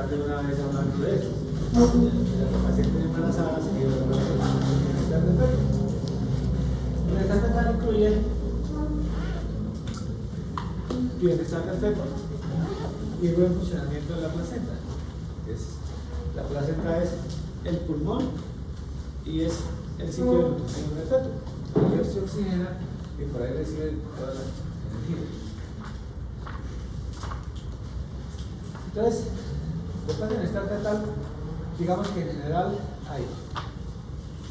empezar de una vez hablando de eso. La paciente embarazada se quiere hablar de bienestar del feto. El bienestar fetal incluye bienestar del feto y buen funcionamiento de la placenta. La placenta es el pulmón y es el sitio de nutrición del feto. Ellos se oxigena y por ahí reciben toda la energía. Entonces, después de bienestar fetal, digamos que en general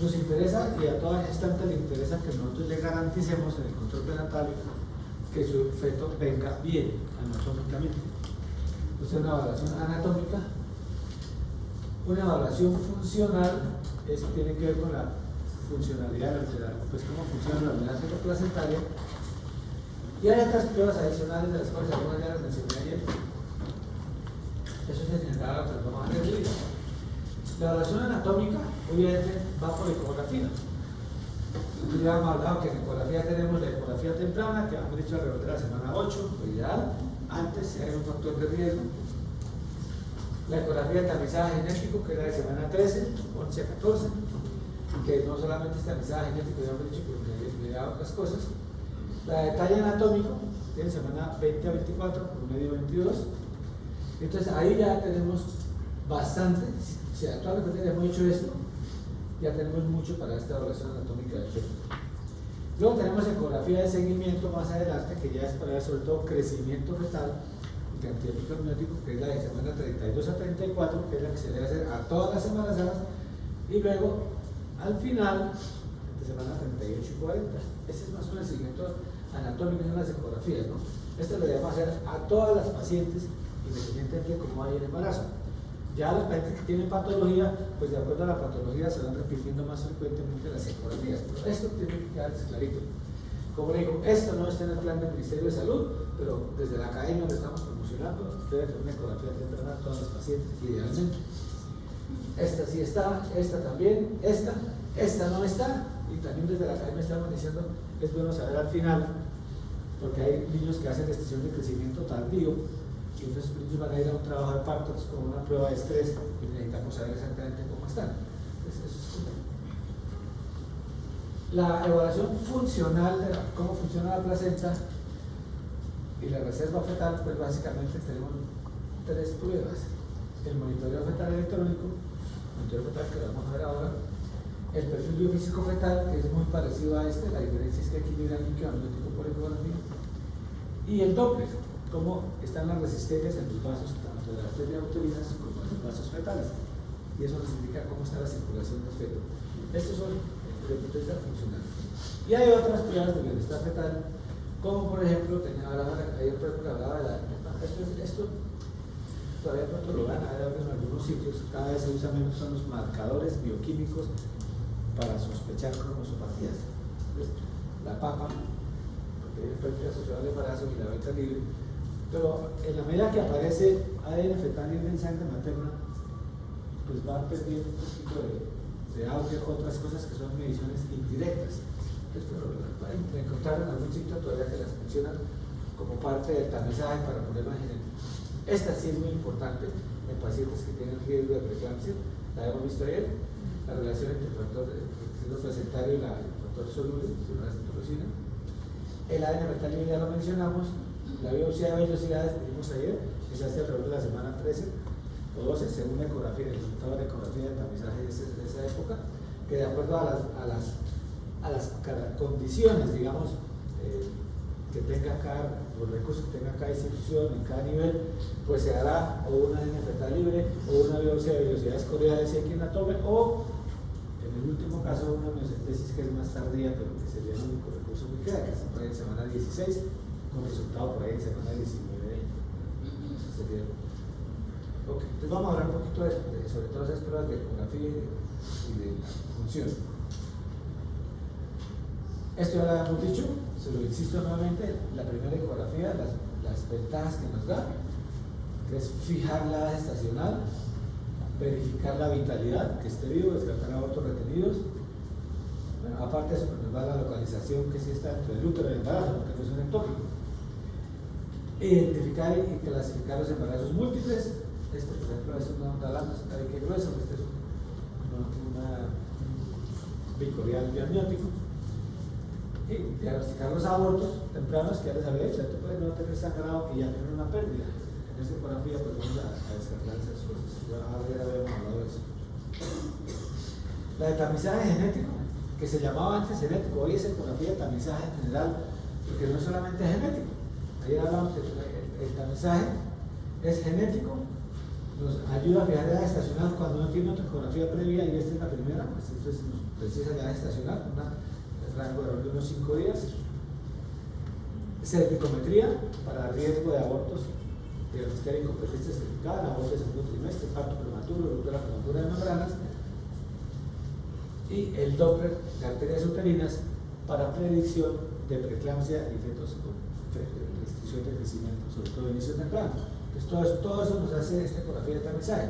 nos interesa, y a todas gestantes le interesa, que nosotros le garanticemos en el control prenatal que su feto venga bien anatómicamente. Entonces, una evaluación anatómica, una evaluación funcional, tiene que ver con la funcionalidad, pues cómo funciona la unidad feto-placentaria. Y hay otras pruebas adicionales de las cuales algunas ya las mencioné ayer. Eso es en general lo que vamos a hacer hoy. La evaluación anatómica, obviamente, va por ecografía. Ya hemos hablado que en ecografía tenemos la ecografía temprana, que hemos dicho alrededor de la semana 8, lo ideal, antes si hay un factor de riesgo. La ecografía de tamizaje genético, que es la de semana 13, 11 a 14, y que no solamente es tamizaje genético, ya hemos dicho que me da otras cosas. La de detalle anatómico, tiene semana 20 a 24, promedio 22. Entonces ahí ya tenemos bastante, si actualmente hemos hecho esto, ya tenemos mucho para esta evaluación anatómica del feto. Luego tenemos ecografía de seguimiento más adelante, que ya es para ver sobre todo crecimiento fetal y cantidad de microbiótico, que es la de semana 32 a 34, que es la que se debe hacer a todas las embarazadas, y luego al final, de semana 38 y 40. Ese es más o menos el seguimiento anatómico en las ecografías, ¿no? Esto lo debemos hacer a todas las pacientes, independientemente de cómo hay el embarazo. Ya las pacientes que tienen patología, pues de acuerdo a la patología se van repitiendo más frecuentemente las ecografías. Pero esto tiene que quedarse clarito. Como le digo, esto no está en el plan del Ministerio de Salud, pero desde la academia lo estamos promocionando. Debe tener una ecografía temprana a todas las pacientes, idealmente. Esta sí está, esta también, esta no está. Y también desde la academia estamos diciendo, es bueno saber al final, porque hay niños que hacen gestación de crecimiento tardío, y entonces los niños van a ir a un trabajo de parto, es como una prueba de estrés, y necesitamos saber exactamente cómo están. Entonces, eso es como la evaluación funcional de cómo funciona la placenta y la reserva fetal. Pues básicamente tenemos tres pruebas: el monitoreo fetal electrónico, el monitoreo fetal que vamos a ver ahora, el perfil biofísico fetal, que es muy parecido a este, la diferencia es que aquí mira el líquido amniótico por ecografía, y el Doppler, cómo están las resistencias en los vasos, tanto de las arterias uterinas como en los vasos fetales, y eso nos indica cómo está la circulación del feto. Estos son desde el punto de vista funcional. Y hay otras pruebas de bienestar fetal, como por ejemplo, ayer por ejemplo hablaba de esto todavía pronto lo van a ver en algunos sitios, cada vez se usa menos, son los marcadores bioquímicos para sospechar cromosopatías. La papa, porque es pérdida asociada al embarazo, y la beta libre. Pero en la medida que aparece ADN fetal en sangre materna, pues va perdiendo un poquito de auge, otras cosas que son mediciones indirectas. Entonces, pero van a encontrar en algún sitio todavía que las mencionan como parte del tamizaje para problemas genéticos. Esta sí es muy importante en pacientes que tienen riesgo de preeclampsia, la hemos visto ayer, la relación entre el factor placentario y el factor soluble, la citolosina. El ADN fetal libre ya lo mencionamos. La biopsia de vellosidades que vimos ayer, que se hace alrededor de la semana 13 o 12, según la ecografía, el resultado de la ecografía de tamizaje de esa época, que de acuerdo a las condiciones, digamos, que tenga cada, los recursos que tenga cada institución en cada nivel, pues se hará o una ADN fetal libre o una biopsia de vellosidades cordiales si hay quien la tome, o en el último caso una miocentesis que es más tardía, pero que sería el único recurso que queda, que se puede en semana 16, con resultado por ahí en semana 19. Ok, entonces vamos a hablar un poquito sobre todas esas pruebas de ecografía y de función. Esto ya lo habíamos dicho, se lo insisto nuevamente: la primera ecografía, las ventajas que nos da, que es fijar la edad gestacional, verificar la vitalidad, que esté vivo, descartar abortos retenidos. Bueno, aparte de eso, nos da la localización, que sí está dentro del útero del embarazo, porque no es un ectópico. Identificar y clasificar los embarazos múltiples. Este, por ejemplo, es una onda lambda, ¿sabe qué grueso? Este es una bicorial biamniótico. Y diagnosticar los abortos tempranos, que ya les había dicho, tú puedes no tener sangrado y ya tener una pérdida. En esa ecografía pues vamos a descartar esas cosas. Ya habíamos hablado de eso. La de tamizaje genético, que se llamaba antes genético, hoy es ecografía de tamizaje general, porque no es solamente genético. Ayer hablamos que el tamizaje es genético, nos ayuda a fijar edad estacional cuando uno tiene otra ecografía previa y esta es la primera, pues entonces nos precisa edad estacional, un rango de error de unos 5 días. Cervicometría para riesgo de abortos, diagnosticar incompetencia cervical, aborto de segundo trimestre, parto prematuro, ruptura prematura de membranas. Y el Doppler de arterias uterinas para predicción de preeclampsia y fetos con restricción de crecimiento, sobre todo inicio temprano. Entonces todo eso nos hace esta ecografía de tamizaje.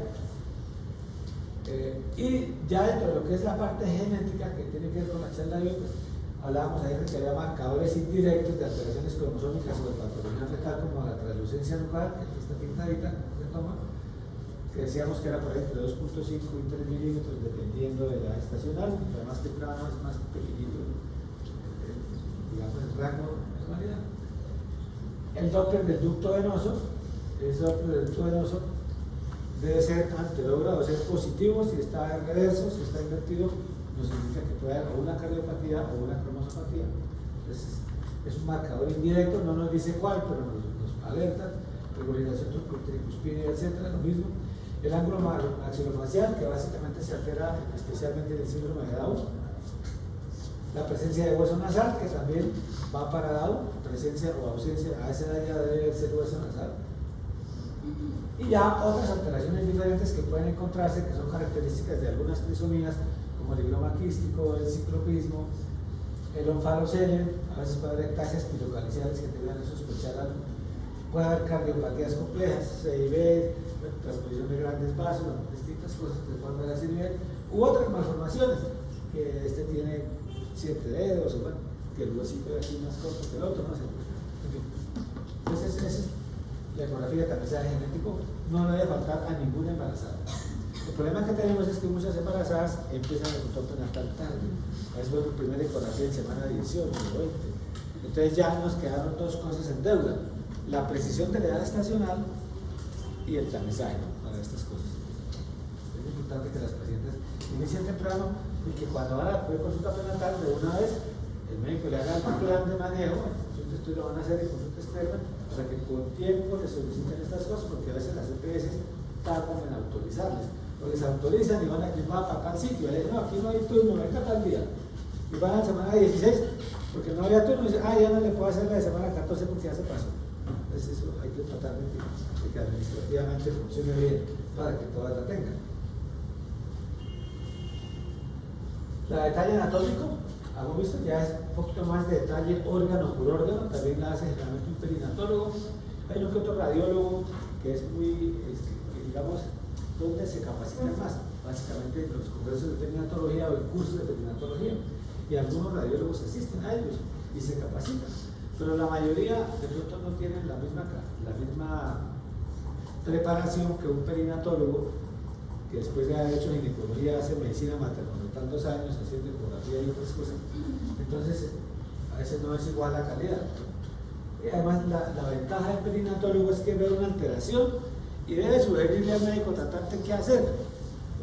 Y ya dentro de lo que es la parte genética, que tiene que ver con la charla de hoy, pues hablábamos ayer de que había marcadores indirectos de alteraciones cromosómicas o de patología fetal, como la translucencia nuclear, que aquí está pintadita, que se toma, que decíamos que era por ahí entre 2.5 y 3 milímetros, dependiendo de la estacional, pero más temprano es más pequeñito, digamos, el rango de normalidad. El Doppler del ducto venoso, debe ser anterógrado, debe ser positivo. Si está en reverso, si está invertido, nos significa que puede haber o una cardiopatía o una cromosopatía. Entonces, es un marcador indirecto, no nos dice cuál, pero nos alerta. Regularización tricuspidea, etcétera, lo mismo. El ángulo maxilofacial, que básicamente se altera especialmente en el síndrome de Down. La presencia de hueso nasal, que también va para Down, presencia o ausencia, a esa edad ya debe ser hueso nasal. Y ya otras alteraciones diferentes que pueden encontrarse, que son características de algunas trisomías, como el higroma quístico, el ciclopismo, el onfalocele, a veces puede haber ectasias pilocaliciales que te vean a sospechar algo. Puede haber cardiopatías complejas, CIB, transposición de grandes vasos, distintas cosas que pueden ver a ese nivel, u otras malformaciones, que este tiene 7 dedos, o bueno, que el huesito de aquí más corto que el otro, no sé. En fin. Entonces, esa es la ecografía de tamizaje genético, no le debe faltar a ninguna embarazada. El problema que tenemos es que muchas embarazadas empiezan el control prenatal tarde. Es por primera ecografía en semana 18 o 20. Entonces ya nos quedaron dos cosas en deuda: la precisión de la edad estacional y el tamizaje para estas cosas. Es importante que las pacientes inicien temprano y que cuando van a la consulta prenatal, de una vez el médico le haga un plan de manejo. Entonces esto lo van a hacer en consulta externa para que con tiempo les soliciten estas cosas, porque a veces las EPS tardan en autorizarles. O les autorizan y van a tal sitio, y no, aquí no hay turno, venga tal día. Y van a la semana 16, porque no había turno, y dicen, ya no le puedo hacer la de semana 14 porque ya se pasó. Entonces eso hay que tratar de que administrativamente funcione bien para que todas la tengan. La detalle anatómico, hemos visto, ya es un poquito más de detalle órgano por órgano, también la hace generalmente un perinatólogo. Hay un que otro radiólogo que es muy, digamos, donde se capacita más, básicamente en los congresos de perinatología o en cursos de perinatología, y algunos radiólogos asisten a ellos y se capacitan, pero la mayoría de pronto no tienen la misma preparación que un perinatólogo que después de haber hecho ginecología hace medicina materno-natal 2 años haciendo ecografía y otras cosas. Entonces a veces no es igual la calidad. Y además la ventaja del perinatólogo es que ve una alteración y debe sugerirle al médico tratante qué hacer.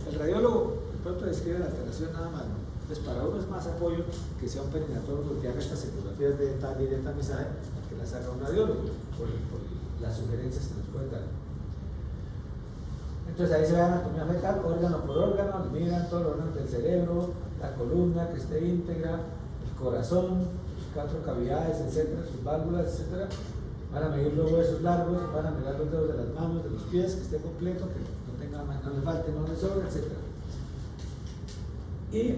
El radiólogo de pronto describe la alteración nada más, ¿no? Entonces para uno es más apoyo que sea un perinatólogo que haga estas ecografías de detalle y de tamizaje a que las haga un radiólogo por las sugerencias que nos pueden dar. Entonces ahí se ve la anatomía fetal, órgano por órgano, miran todos los órganos del cerebro, la columna que esté íntegra, el corazón, sus 4 cavidades, etcétera, sus válvulas, etcétera. Van a medir los huesos largos, van a mirar los dedos de las manos, de los pies, que esté completo, que no le falte, no le sobre, etcétera. Y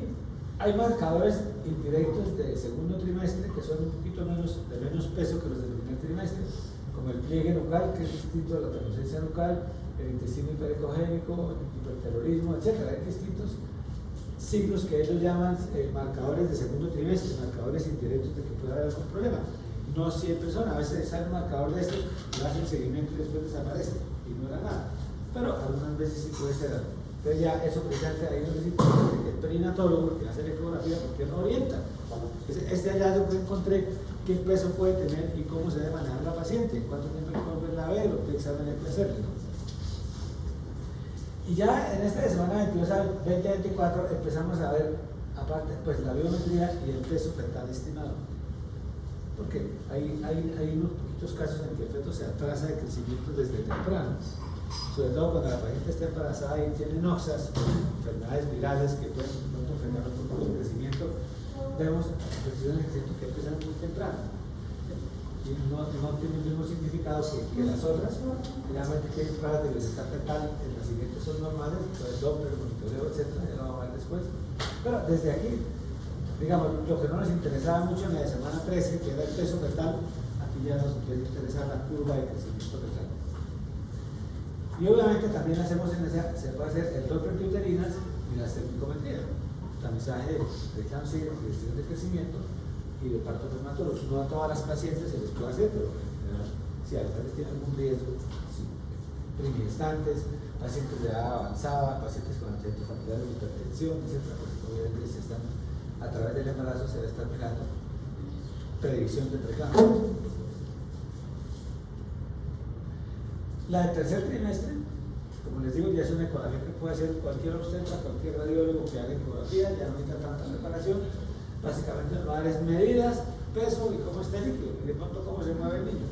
hay marcadores indirectos de segundo trimestre que son un poquito de menos peso que los del primer trimestre, como el pliegue nucal, que es distinto de la translucencia nucal, el intestino hiperecogénico, el hiperterrorismo, etc. Hay distintos signos que ellos llaman marcadores de segundo trimestre, marcadores indirectos de que puede haber algún problema. No siempre son, a veces sale un marcador de estos, le hacen seguimiento y después desaparece y no era nada. Pero puede ser algo. Entonces ya eso precisamente ahí nos dice el perinatólogo que hace la ecografía porque no orienta. Este hallazgo que encontré, qué peso puede tener y cómo se debe manejar la paciente, cuánto tiempo hay que volverla a ver o qué examen hay que hacerle, ¿no? Y ya en esta semana 22 al 20-24 empezamos a ver, aparte, pues la biometría y el peso fetal estimado. Porque hay unos poquitos casos en que el feto se atrasa de crecimiento desde temprano. Sobre todo cuando la paciente está embarazada y tiene noxas, enfermedades virales que pueden frenar un poco el crecimiento, vemos restricciones de crecimiento que empiezan muy temprano. Y no tienen el mismo significado que las otras. Realmente que hay pruebas de bienestar fetal, el nacimiento son normales, el Doppler, el monitoreo, etc. Ya lo vamos a ver después. Pero desde aquí, digamos, lo que no nos interesaba mucho en la semana 13, que era el peso fetal, aquí ya nos empieza a interesar la curva de crecimiento fetal. Y obviamente también hacemos se puede hacer el Doppler de uterinas y la esternicometría, tamizaje de cáncer, de restricción de crecimiento y de parto prematuro. No a todas las pacientes se les puede hacer, pero si algunas tienen algún riesgo, sí, primigestantes, pacientes de edad avanzada, pacientes con antecedentes familiares de hipertensión, etc. Porque obviamente se están, a través del embarazo se debe estar mirando predicción de precáncer. La del tercer trimestre, como les digo, ya es una ecografía que puede hacer cualquier obstetra, cualquier radiólogo que haga ecografía, ya no necesita tanta preparación. Básicamente nos va a dar es medidas, peso y cómo está el líquido, y de pronto cómo se mueve el niño.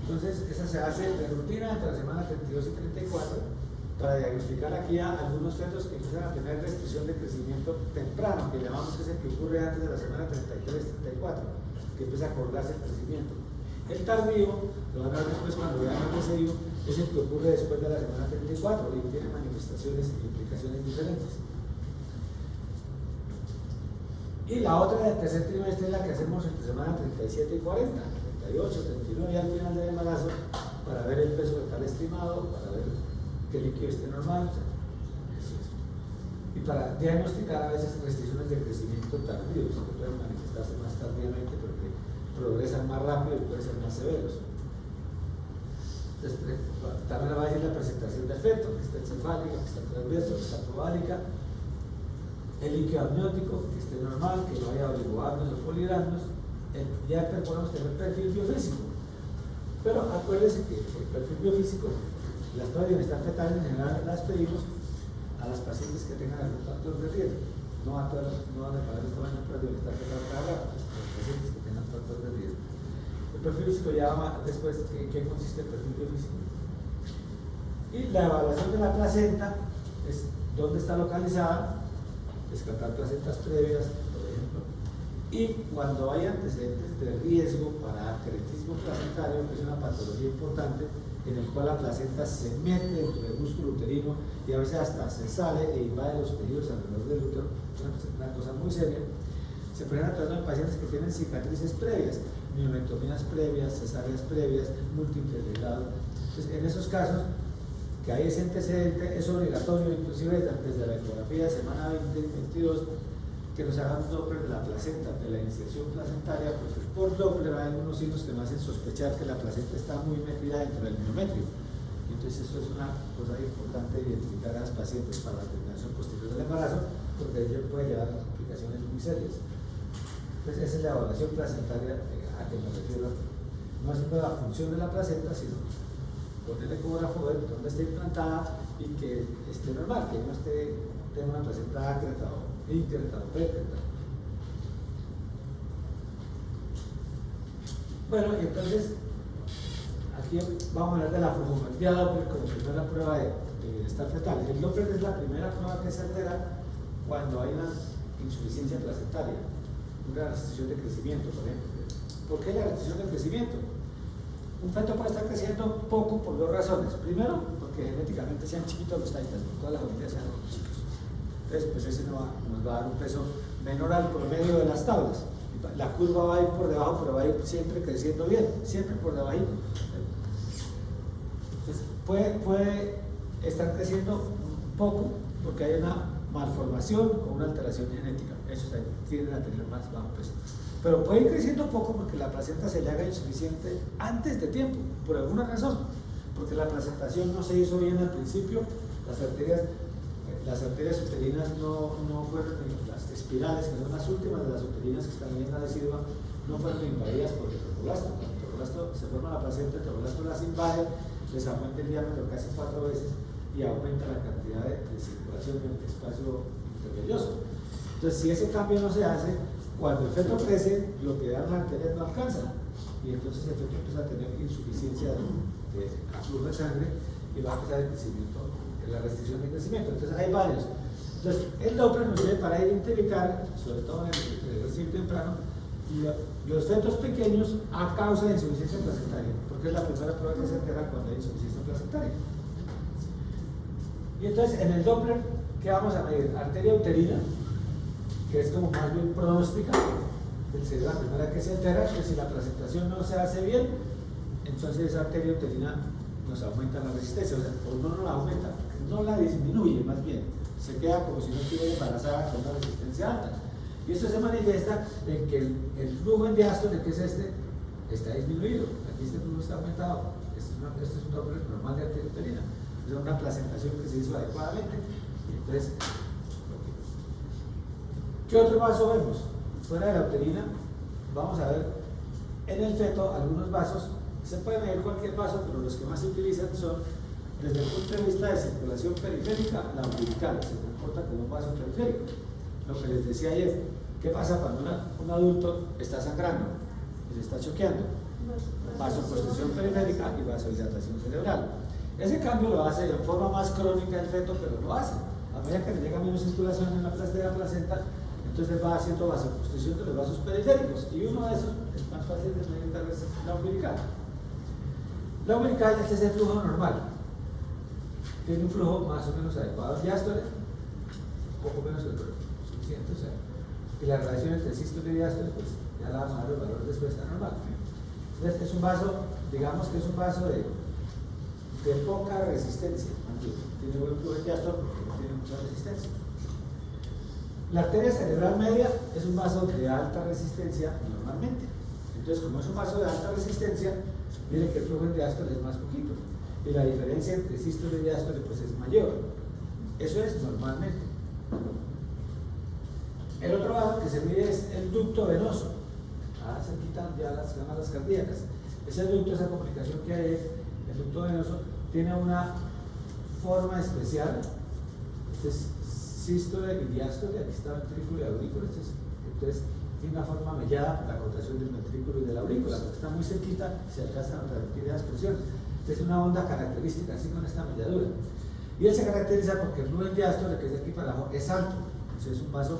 Entonces, esa se hace de rutina entre la semana 32 y 34 para diagnosticar aquí a algunos fetos que empiezan a tener restricción de crecimiento temprano, que llamamos que es el que ocurre antes de la semana 33-34, que empieza a acordarse el crecimiento. El tardío, lo van a ver después cuando vean el DCI, es el que ocurre después de la semana 34 y tiene manifestaciones e implicaciones diferentes. Y la otra del tercer trimestre es la que hacemos entre semana 37 y 40, 38, 39 y al final del embarazo, para ver el peso fetal estimado, para ver que el líquido esté normal, y para diagnosticar a veces restricciones de crecimiento tardíos que pueden manifestarse más tardíamente porque progresan más rápido y pueden ser más severos. Entonces, también va a decir la presentación del feto, que está encefálica, que está transverso, que está probálica, el líquido amniótico, que esté normal, que no haya oligoamnios o polidramios. Ya podemos tener perfil biofísico, pero acuérdense que el perfil biofísico, las pruebas de bienestar fetal en general las pedimos a las pacientes que tengan algún factor de riesgo, no a todas, no a las pruebas de bienestar fetal para las pacientes que tengan factor de riesgo. El perfil físico ya va después en qué consiste el perfil biofísico. Y la evaluación de la placenta es dónde está localizada, descartar placentas previas, por ejemplo, y cuando hay antecedentes de riesgo para acretismo placentario, que es una patología importante, en el cual la placenta se mete dentro del músculo uterino y a veces hasta se sale e invade los tejidos alrededor del útero, una cosa muy seria. Se presentan tratando en pacientes que tienen cicatrices previas, miometomías previas, cesáreas previas, múltiples legados. Entonces, en esos casos, que hay ese antecedente, es obligatorio, inclusive desde la ecografía de semana 20-22, que nos hagan un Doppler de la placenta, de la inserción placentaria, porque por Doppler hay algunos signos que nos hacen sospechar que la placenta está muy metida dentro del miometrio. Entonces, esto es una cosa importante identificar a las pacientes para la terminación posterior del embarazo, porque ello puede llevar a complicaciones muy serias. Entonces, esa es la evaluación placentaria a que me refiero. No es la función de la placenta, sino con el ecógrafo ver dónde está implantada y que esté normal, que no tenga una placenta acreta o ínterta o pétreta. Bueno, y entonces aquí vamos a hablar de la flujometría Doppler como primera prueba de bienestar fetal. El Doppler es la primera prueba que se altera cuando hay una insuficiencia placentaria, una restricción de crecimiento, por ejemplo. ¿Por qué la restricción de crecimiento? Un feto puede estar creciendo poco por dos razones. Primero, porque genéticamente sean chiquitos los taitas, todas las familias sean chicos. Entonces, pues ese nos va a dar un peso menor al promedio de las tablas. La curva va a ir por debajo, pero va a ir siempre creciendo bien, siempre por debajo. Entonces, puede estar creciendo poco porque hay una malformación o una alteración genética. Esos tienden a tener más bajo peso. Pero puede ir creciendo poco porque la placenta se le haga insuficiente antes de tiempo, por alguna razón. Porque la placentación no se hizo bien al principio, Las arterias uterinas no fueron, las espirales, que son las últimas de las uterinas que están en la decidua, no fueron invadidas por el trofoblasta. Cuando el trofoblasta se forma la placenta, el trofoblasta las invade, les aumenta el diámetro casi 4 veces y aumenta la cantidad de circulación en el espacio intervelloso. Entonces, si ese cambio no se hace, cuando el feto crece, lo que dan las arterias no alcanza y entonces el feto empieza a tener insuficiencia de flujo de sangre y va a empezar el crecimiento, la restricción de crecimiento. Entonces hay varios. Entonces el Doppler nos sirve para identificar, sobre todo en el recién temprano, los fetos pequeños a causa de insuficiencia placentaria, porque es la primera prueba que se entera cuando hay insuficiencia placentaria. Y entonces en el Doppler, ¿qué vamos a medir? Arteria uterina, que es como más bien pronóstica, sería la primera que se entera, que si la presentación no se hace bien, entonces esa arteria uterina nos aumenta la resistencia, o sea, no la aumenta, no la disminuye más bien, se queda como si no estuviera embarazada con una resistencia alta. Y esto se manifiesta en que el flujo en diástole, que es este, está disminuido. Aquí este flujo está aumentado. Este es un Doppler normal de arteria uterina. Es una placentación que se hizo adecuadamente. Entonces, ¿qué otro vaso vemos? Fuera de la uterina, vamos a ver en el feto algunos vasos. Se puede medir cualquier vaso, pero los que más se utilizan son, desde el punto de vista de circulación periférica, la umbilical, se comporta como un vaso periférico. Lo que les decía ayer, ¿qué pasa cuando un adulto está sangrando y se está choqueando? Vasoconstricción periférica y vasodilatación cerebral. Ese cambio lo hace de forma más crónica el feto, pero lo hace. A medida que le llega menos circulación en la placenta, entonces va haciendo vasoconstricción de los vasos periféricos. Y uno de esos es más fácil de medir, tal vez es la umbilical. La umbilical, este es el flujo normal. Tiene un flujo más o menos adecuado en diástole, poco menos del suficiente, o sea, y la relación entre sístole y diástole, pues ya la vamos a dar los valores después está normal. Entonces es un vaso, digamos que es un vaso de poca resistencia, tiene buen flujo en diástole porque no tiene mucha resistencia. La arteria cerebral media es un vaso de alta resistencia normalmente. Entonces, como es un vaso de alta resistencia, miren que el flujo en diástole es más poquito y la diferencia entre sístole y diástole pues es mayor. Eso es normalmente. El otro vaso que se mide es el ducto venoso. Ahora se quitan ya las cámaras cardíacas. Ese ducto, esa comunicación que hay, el ducto venoso, tiene una forma especial. Este es sístole y diástole, aquí está el ventrículo y el aurículo. Entonces tiene una forma mellada, la contracción del ventrículo y de la aurícula, porque está muy cerquita, se alcanzan a transmitir las presiones. Es una onda característica, así con esta melladura. Y él se caracteriza porque el flujo en diástole, que es de aquí para abajo, es alto. Entonces es un vaso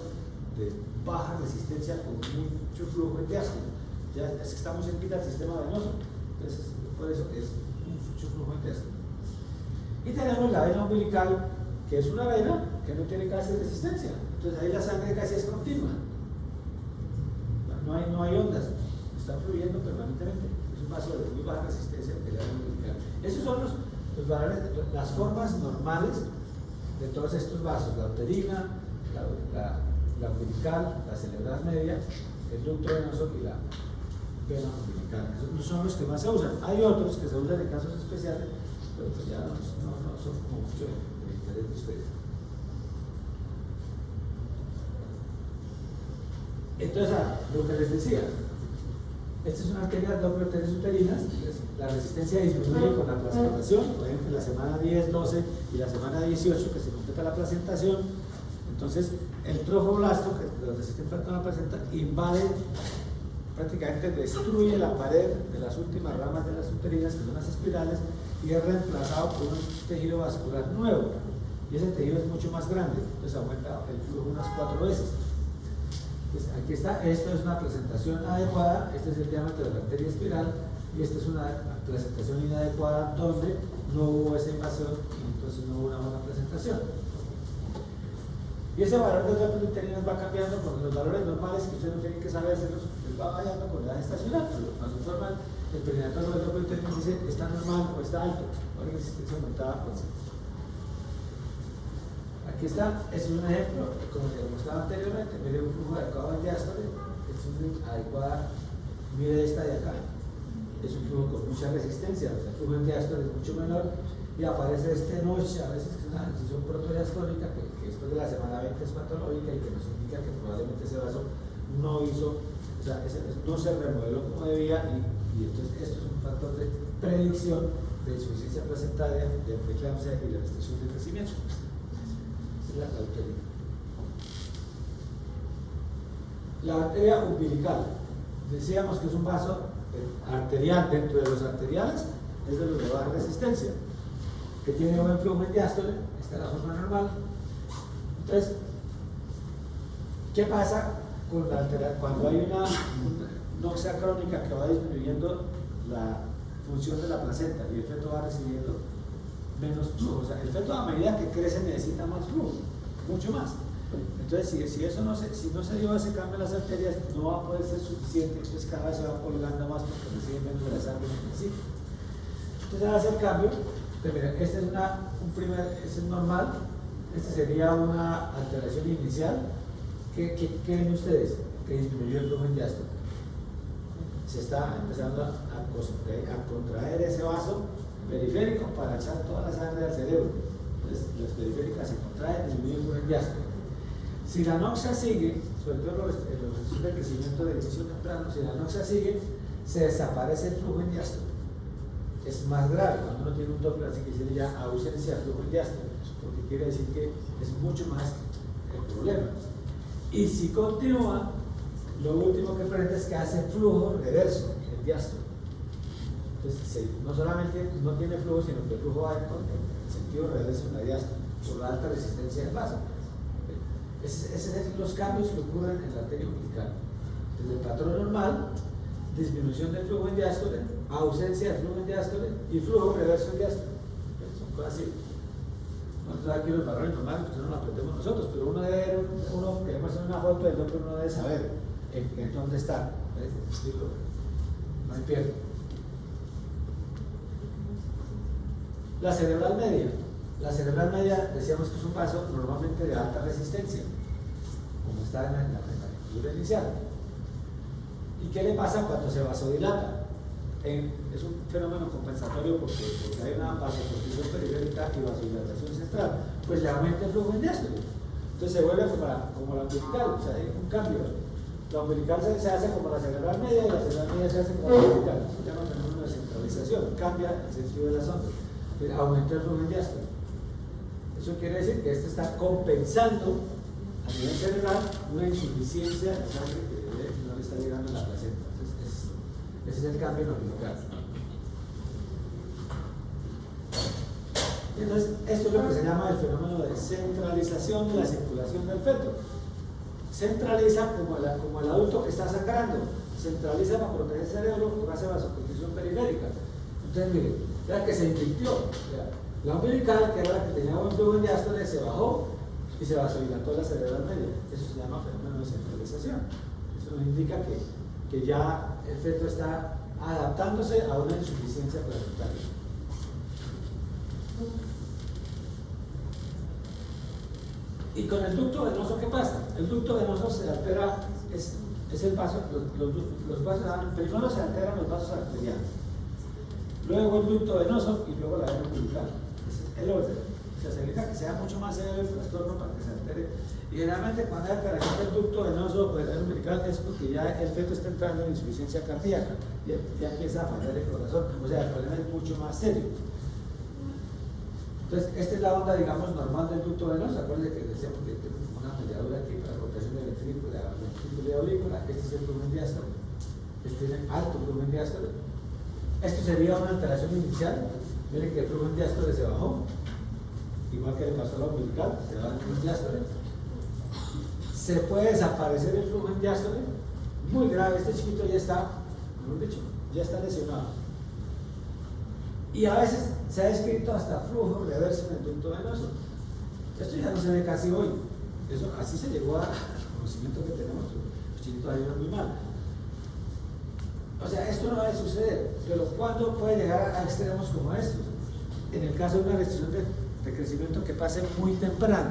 de baja resistencia con mucho flujo en diástole. Ya es que está muy cerquita del sistema venoso. Entonces, por eso es mucho flujo en diástole. Y tenemos la vena umbilical, que es una vena que no tiene casi resistencia. Entonces ahí la sangre casi es continua. No hay ondas, está fluyendo permanentemente. Es un vaso de muy baja resistencia que la vena umbilical. Esos son los valores, las formas normales de todos estos vasos: la uterina, la umbilical, la cerebral media, el ducto venoso y la vena umbilical. Esos son los que más se usan. Hay otros que se usan en casos especiales, pero pues ya no son como mucho de interés de ustedes. Entonces, lo que les decía, esta es una arteria Doppler arterias uterinas. La resistencia disminuye con la placentación, por ejemplo, en la semana 10, 12 y la semana 18, que se completa la placentación. Entonces, el trofoblasto, que donde se está implantando la placenta, invade, prácticamente destruye la pared de las últimas ramas de las uterinas, que son las espirales, y es reemplazado por un tejido vascular nuevo. Y ese tejido es mucho más grande, entonces aumenta el flujo unas 4 veces. Entonces, aquí está, esto es una presentación adecuada, este es el diámetro de la arteria espiral, y esta es una presentación inadecuada donde no hubo esa invasión y entonces no hubo una buena presentación. Y ese valor de los Doppler uterinos va cambiando porque los valores normales que ustedes no tienen que saber hacerlos, les va variando con la edad estacional. Cuando forman el perinatal del Doppler uterino dice está normal o está alto, o la resistencia aumentada por sí. Aquí está, este es un ejemplo, como que lo mostraba anteriormente, mide un flujo adecuado en diástole, es una adecuada, mide esta de acá, es un flujo con mucha resistencia, o sea, el flujo en diástole es mucho menor, y aparece este noche, a veces que es una decisión protodiastólica que después de la semana 20 es patológica y que nos indica que probablemente ese vaso no hizo, o sea, no se remodeló como debía y entonces esto es un factor de predicción de insuficiencia placentaria, de preeclampsia y de restricción de crecimiento. Esa es la cauteria. La arteria umbilical, decíamos que es un vaso arterial, dentro de los arteriales es de los de baja resistencia, que tiene buen flujo en diástole, esta es la forma normal. Entonces, ¿qué pasa con la cuando hay una noxia crónica que va disminuyendo la función de la placenta y el feto va recibiendo menos flujo? O sea, el feto a medida que crece necesita más flujo, mucho más. Entonces, si no se dio ese cambio en las arterias, no va a poder ser suficiente, entonces cada vez se va colgando más porque recibe menos de la sangre en el principio. Entonces, al hacer cambio, pues miren, este es normal, este sería una alteración inicial. ¿Qué ven ustedes? Que disminuyó el flujo en diástole. Se está empezando a contraer ese vaso periférico para echar toda la sangre al cerebro. Entonces, las periféricas se contraen, disminuye el flujo en diástole. Si la noxia sigue, sobre todo en los ejercicios de crecimiento de inicio temprano, si la noxia sigue, se desaparece el flujo en diástole. Es más grave cuando uno tiene un Doppler, así que se ya ausencia de flujo en diástole, porque quiere decir que es mucho más el problema. Y si continúa, lo último que prende es que hace flujo reverso en diástole. Entonces, no solamente no tiene flujo, sino que el flujo va en sentido reverso en la diástole, por la alta resistencia del vaso. Esos son los cambios que ocurren en la arteria umbilical. Desde el patrón normal, disminución del flujo en diástole, ausencia de flujo en diástole y flujo reverso en diástole. Son cosas así. Nosotros aquí los valores normales, pues no lo aprendemos nosotros, pero uno que le muestra una foto del otro, uno debe saber en dónde está. No hay pierde. La cerebral media. La cerebral media, decíamos que es un vaso normalmente de alta resistencia, como está en la prematura inicial. ¿Y qué le pasa cuando se vasodilata? Es un fenómeno compensatorio porque hay una vasoconstricción periférica y vasodilatación central, pues le aumenta el flujo en diástole. Entonces se vuelve como la umbilical, o sea, hay un cambio. La umbilical se hace como la cerebral media y la cerebral media se hace como la umbilical. Eso se llama fenómeno de centralización, cambia el sentido de las ondas, aumenta el flujo en diástole. Eso quiere decir que este está compensando a nivel cerebral una insuficiencia de sangre que no le está llegando a la placenta. Entonces, ese es el cambio en umbilical. Entonces, esto es lo que se llama el fenómeno de centralización de la circulación del feto. Centraliza como el adulto que está sangrando, centraliza para proteger el cerebro por hace vasoconstricción periférica. Entonces, miren, ya que se invirtió. La umbilical, que era la que tenía buen flujo en diástole, se bajó y se vasodilató la cerebral media. Eso se llama fenómeno de centralización. Eso nos indica que ya el feto está adaptándose a una insuficiencia placentaria. Y con el ducto venoso, ¿qué pasa? El ducto venoso se altera, es el vaso, los vasos, primero se alteran los vasos arteriales, luego el ducto venoso y luego la vena umbilical. El orden, se necesita que sea mucho más severo el trastorno para que se altere. Y generalmente cuando hay alteración del ducto venoso o del vena umbilical es porque ya el feto está entrando en insuficiencia cardíaca, ya empieza a fallar el corazón, o sea, el problema es mucho más serio. Entonces, esta es la onda, digamos, normal del ducto venoso. Acuérdense que decíamos que tenemos una mediadura aquí para la rotación del ventrículo y aurícula. Este es el flujo en diástole, este es el alto flujo en diástole. Esto sería una alteración inicial. Miren que el flujo en diástole se bajó, igual que le pasó a la umbilical, se baja el flujo en diástole. Se puede desaparecer el flujo en diástole, muy grave, este chiquito ya está, mejor dicho, ya está lesionado. Y a veces se ha descrito hasta flujo reverso en el ducto venoso. Esto ya no se ve casi hoy, eso así se llegó al conocimiento que tenemos, los chiquitos ahí van muy mal. O sea, esto no debe suceder, pero ¿cuándo puede llegar a extremos como estos? En el caso de una restricción de crecimiento que pase muy temprano.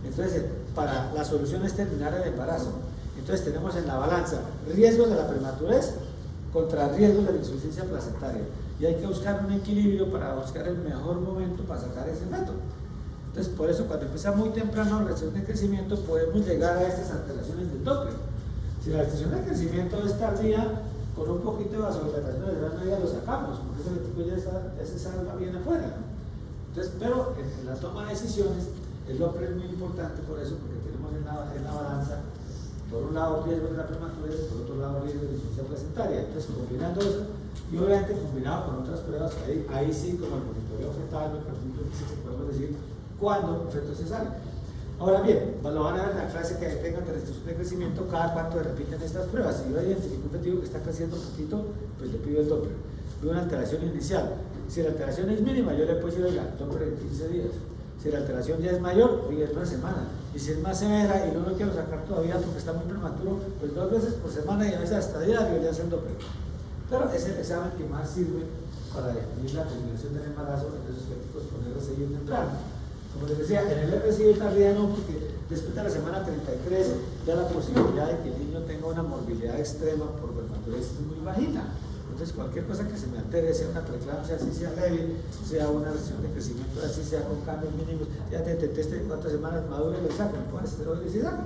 Entonces, para la solución es terminar el embarazo. Entonces tenemos en la balanza riesgos de la prematurez contra riesgos de la insuficiencia placentaria. y hay que buscar un equilibrio para buscar el mejor momento para sacar ese feto. Entonces, por eso cuando empieza muy temprano la restricción de crecimiento podemos llegar a estas alteraciones del Doppler. Si la restricción de crecimiento es tardía, con un poquito de vasodilatación de la media lo sacamos, porque ese fetico ya se salva bien afuera, ¿no? Entonces, pero en la toma de decisiones el Doppler es muy importante por eso, porque tenemos en la balanza por un lado riesgo de la prematurez, por otro lado riesgo de insuficiencia placentaria. Entonces, combinando eso, y obviamente combinado con otras pruebas, ahí sí, como el monitoreo fetal, por ejemplo, sí que podemos decir cuándo un feto se sale. Ahora bien, lo van a ver en la clase que tenga restricción de crecimiento, cada cuánto repiten estas pruebas. Si yo identifico un fetivo que está creciendo un poquito, pues le pido el Doppler. Pido una alteración inicial. Si la alteración es mínima, yo le puedo decir, oiga, Doppler en 15 días. Si la alteración ya es mayor, oiga, es una semana. Y si es más severa y no lo quiero sacar todavía porque está muy prematuro, pues 2 veces por semana y a veces hasta diario le hacen Doppler. Pero es el examen que más sirve para definir la terminación del embarazo de esos feticos con RCI temprano. Como les decía, en el RCI tardía no, porque después de la semana 33 ya la posibilidad de que el niño tenga una morbilidad extrema por prematurez es muy bajita. Entonces cualquier cosa que se me altere, sea una preeclampsia, así sea leve, sea una restricción de crecimiento, así sea con cambios mínimos, ya te teste 4 semanas maduro y le saco, me pones esteroides y saco.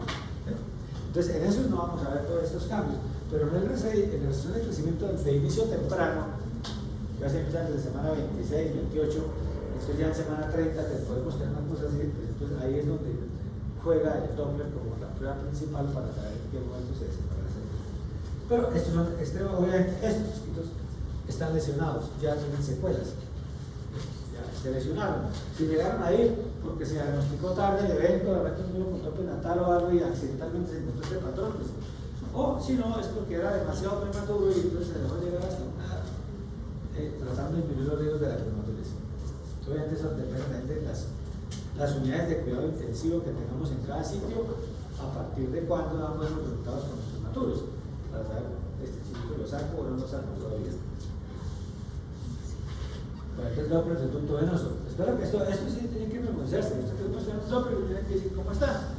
Entonces en eso no vamos a ver todos estos cambios, pero en el RCI, en la restricción de crecimiento de inicio temprano, ya se empieza desde semana 26, 28, entonces ya en semana 30 te podemos tener una cosa así, entonces ahí es donde juega el Doppler como la prueba principal para saber en qué momento se separa. Pero obviamente estos chiquitos están lesionados, ya tienen secuelas, ya se lesionaron. Si llegaron a ir porque se diagnosticó tarde el evento, de repente un con tope natal o algo y accidentalmente se encontró este patrón, pues, o si no, es porque era demasiado prematuro y entonces se dejó llegar hasta una, tratando de disminuir los riesgos de la prematurez. Obviamente eso depende de las unidades de cuidado intensivo que tengamos en cada sitio, a partir de cuándo damos los resultados con los prematuros. Para saber, este chico lo saco o no lo saco todavía. Bueno, entonces Doppler del ducto venoso. Espero que esto sí tiene que memorizarse. Usted que no está en Doppler, tiene que decir cómo está.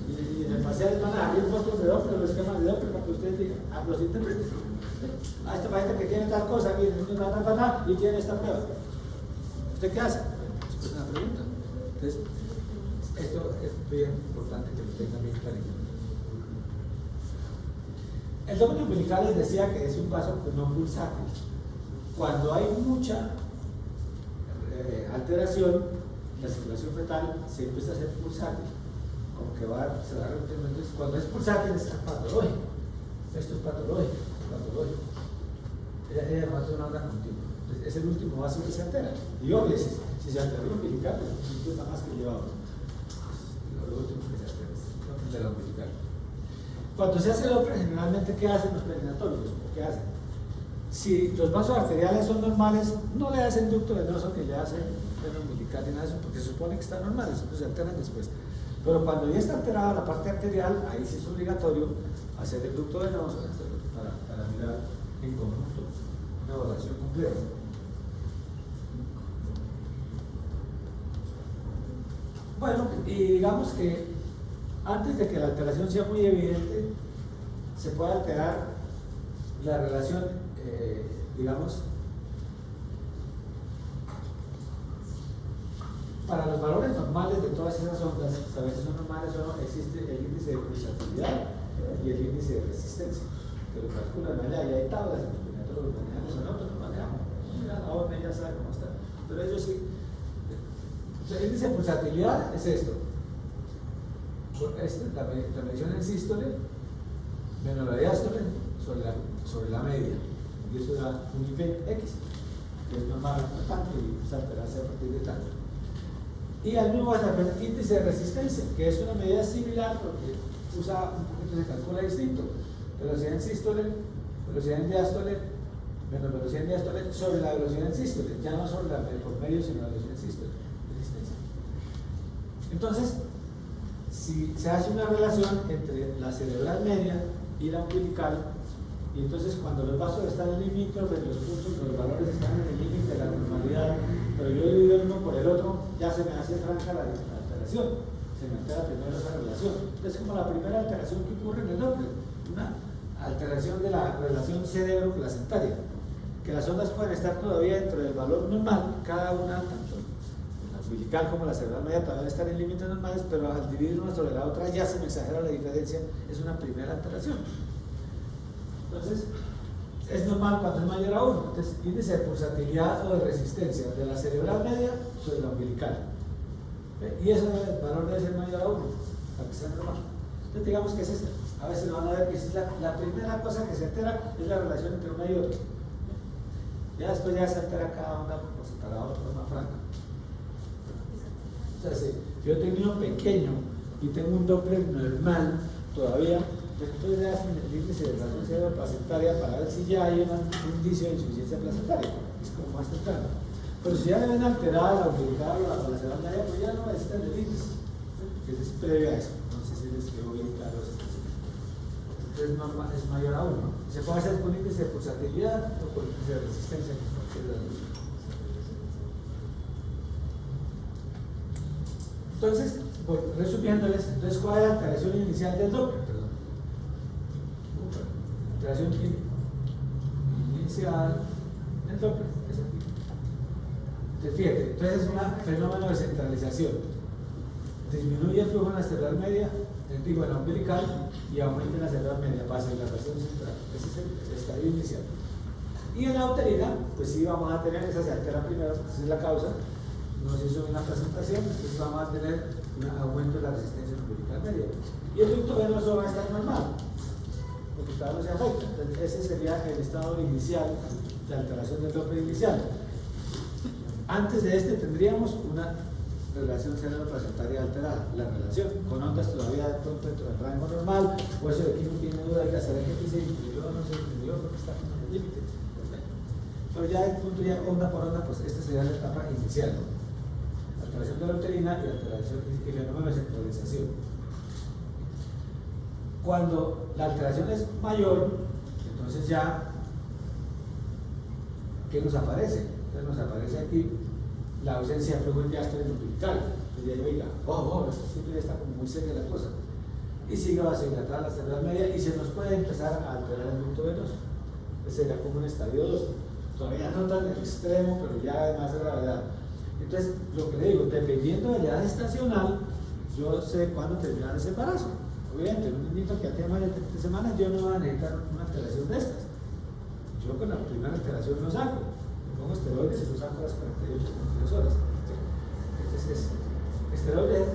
Y en el parcial van a abrir fotos de Doppler, los esquemas de Doppler, para que ustedes digan, los intérpretes. Esta paciente que tiene tal cosa, viene y tiene esta prueba. ¿Usted qué hace? Es una pregunta. Entonces, esto es bien importante que lo tengan bien clarito. El Doppler umbilical les decía que es un vaso no pulsátil. Cuando hay mucha alteración, la circulación fetal se empieza a hacer pulsátil, como que se va a repetir. Entonces, cuando es pulsátil es patológico. Esto es patológico. Ella no hace una onda continua. Entonces, es el último vaso que se altera. Y obvio, si se altera el umbilical, pues nada más que lleva lo último que se altera es de la umbilical. Cuando se hace el Doppler, generalmente, ¿qué hacen los perinatorios? ¿Qué hacen? Si los vasos arteriales son normales, no le hacen ducto venoso ni le hacen veno umbilical ni nada de eso, porque se supone que están normales, entonces se alteran después. Pero cuando ya está alterada la parte arterial, ahí sí es obligatorio hacer el ducto venoso para mirar en conjunto una evaluación completa. Bueno, y digamos que antes de que la alteración sea muy evidente, se puede alterar la relación, digamos, para los valores normales de todas esas ondas, a veces son normales o no, existe el índice de pulsatividad y el índice de resistencia, que lo calcula de manera, y hay tablas en los perinatorios, los manejamos, nosotros lo manejamos, mira, la orden ya sabe cómo está, pero ellos sí. El índice de pulsatividad es esto. La medición en sístole menos la diástole sobre la media, y eso da un IP X, que es normal hasta tanto y se alterarse a partir de tanto. Y al mismo el índice de resistencia, que es una medida similar porque usa un poquito, se calcula distinto. Velocidad en sístole, velocidad en diástole, menos velocidad en diástole sobre la velocidad en sístole, ya no sobre la por medio, sino la velocidad en sístole, resistencia. Entonces, si se hace una relación entre la cerebral media y la umbilical, y entonces cuando los vasos están en limítrofes, los puntos, los valores están en el límite de la normalidad, pero yo divido el uno por el otro, ya se me hace franca la alteración, se me altera primero esa relación. Es como la primera alteración que ocurre en el Doppler, una alteración de la relación cerebro-placentaria, que las ondas pueden estar todavía dentro del valor normal, cada una, tanto la umbilical como la cerebral media, todavía están en límites normales, pero al dividir una sobre la otra ya se me exagera la diferencia, es una primera alteración. Entonces, es normal cuando es mayor a 1. Entonces, índice de pulsatilidad o de resistencia de la cerebral media sobre la umbilical. Y eso, el valor debe ser mayor a 1, para que sea normal. Entonces, digamos que es esta. A veces lo van a ver que es la primera cosa que se altera es la relación entre una y otra. Ya después ya se altera cada una por separado de forma franca. O sea, si yo tengo uno pequeño y tengo un Doppler normal todavía, entonces ya hacen el índice de relación cerebro-placentaria para ver si ya hay un indicio de insuficiencia placentaria. Es como más temprano. Pero si ya deben alterar la umbilical o la cerebral media, pues ya no necesitan el índice, que es previo a eso. No sé si les quedó bien claro eso. Es normal, es mayor a 1. Se puede hacer con índice de pulsatilidad o con índice de resistencia. Entonces, resumiéndoles, entonces, ¿cuál es la alteración inicial del Doppler? Perdón. Alteración inicial del Doppler. Entonces, fíjate, entonces es un fenómeno de centralización. Disminuye el flujo en la cerebral media, digo en la umbilical, y aumenta en la cerebral media, pasa en la región central. Ese es el estadio inicial. Y en la uterina, pues sí vamos a tener, esa se altera primero, esa es la causa, no se hizo una presentación, entonces vamos a tener un aumento de la resistencia umbilical media. Y el ducto venoso va a estar normal, porque todavía no se afecta. Entonces ese sería el estado inicial de alteración del Doppler inicial. Antes de este tendríamos una relación cerebro-placentaria alterada, la relación con ondas todavía dentro del rango normal, por eso de aquí no tiene duda, hay que hacer que se incluyó o no se incluyó porque está en el límite. Pero ya el punto ya onda por onda, pues esta sería la etapa inicial, ¿no? Alteración de la uterina y alteración y fenómeno de centralización. Cuando la alteración es mayor, entonces ya, ¿qué nos aparece? Entonces nos aparece aquí la ausencia de flujo en diástole umbilical. Entonces ya yo diga, esto siempre ya está como muy seria la cosa. Y sigue vasodilatada la cerebral media y se nos puede empezar a alterar el ducto venoso. Ese sería como un estadio 2. Todavía no tan extremo, pero ya de más gravedad. Entonces, lo que le digo, dependiendo de la edad estacional, yo sé cuándo terminar ese embarazo. Obviamente, un niñito que tiene más de 30 semanas, yo no voy a necesitar una alteración de estas. Yo con la primera alteración lo saco. Pongo esteroides y lo saco a las 48 o 32 horas. Entonces, esteroides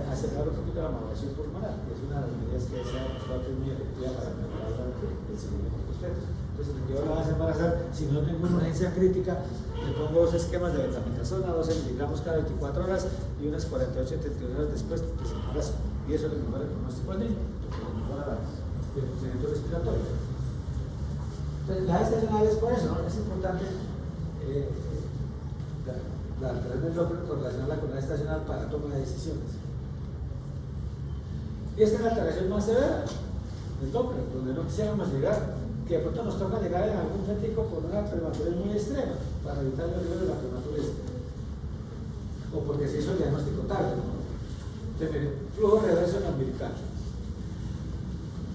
acelerar un poquito la maduración pulmonar, que es una de las medidas que se ha demostrado que es muy efectiva para mejorar el seguimiento de los fetos. Entonces, yo lo vas a embarazar, si no tengo una urgencia crítica, le pongo 2 esquemas de betametazonas, 12 miligramos cada 24 horas y unas 48-72 horas después que se embaraza. Y eso le mejora el pronóstico al niño, porque le mejora el funcionamiento respiratorio. Entonces, la estacional es por eso, ¿no? Es importante la alteración del Doppler correlacionarla con la estacional para toma de decisiones. Y esta es la alteración más severa del Doppler, donde no quisiéramos llegar, que de pronto nos toca llegar en algún fetico con una prematurez muy extrema para evitar el riesgo de la prematurez, o porque se hizo el diagnóstico tarde, ¿no? Entonces, flujo reverso en la umbilical.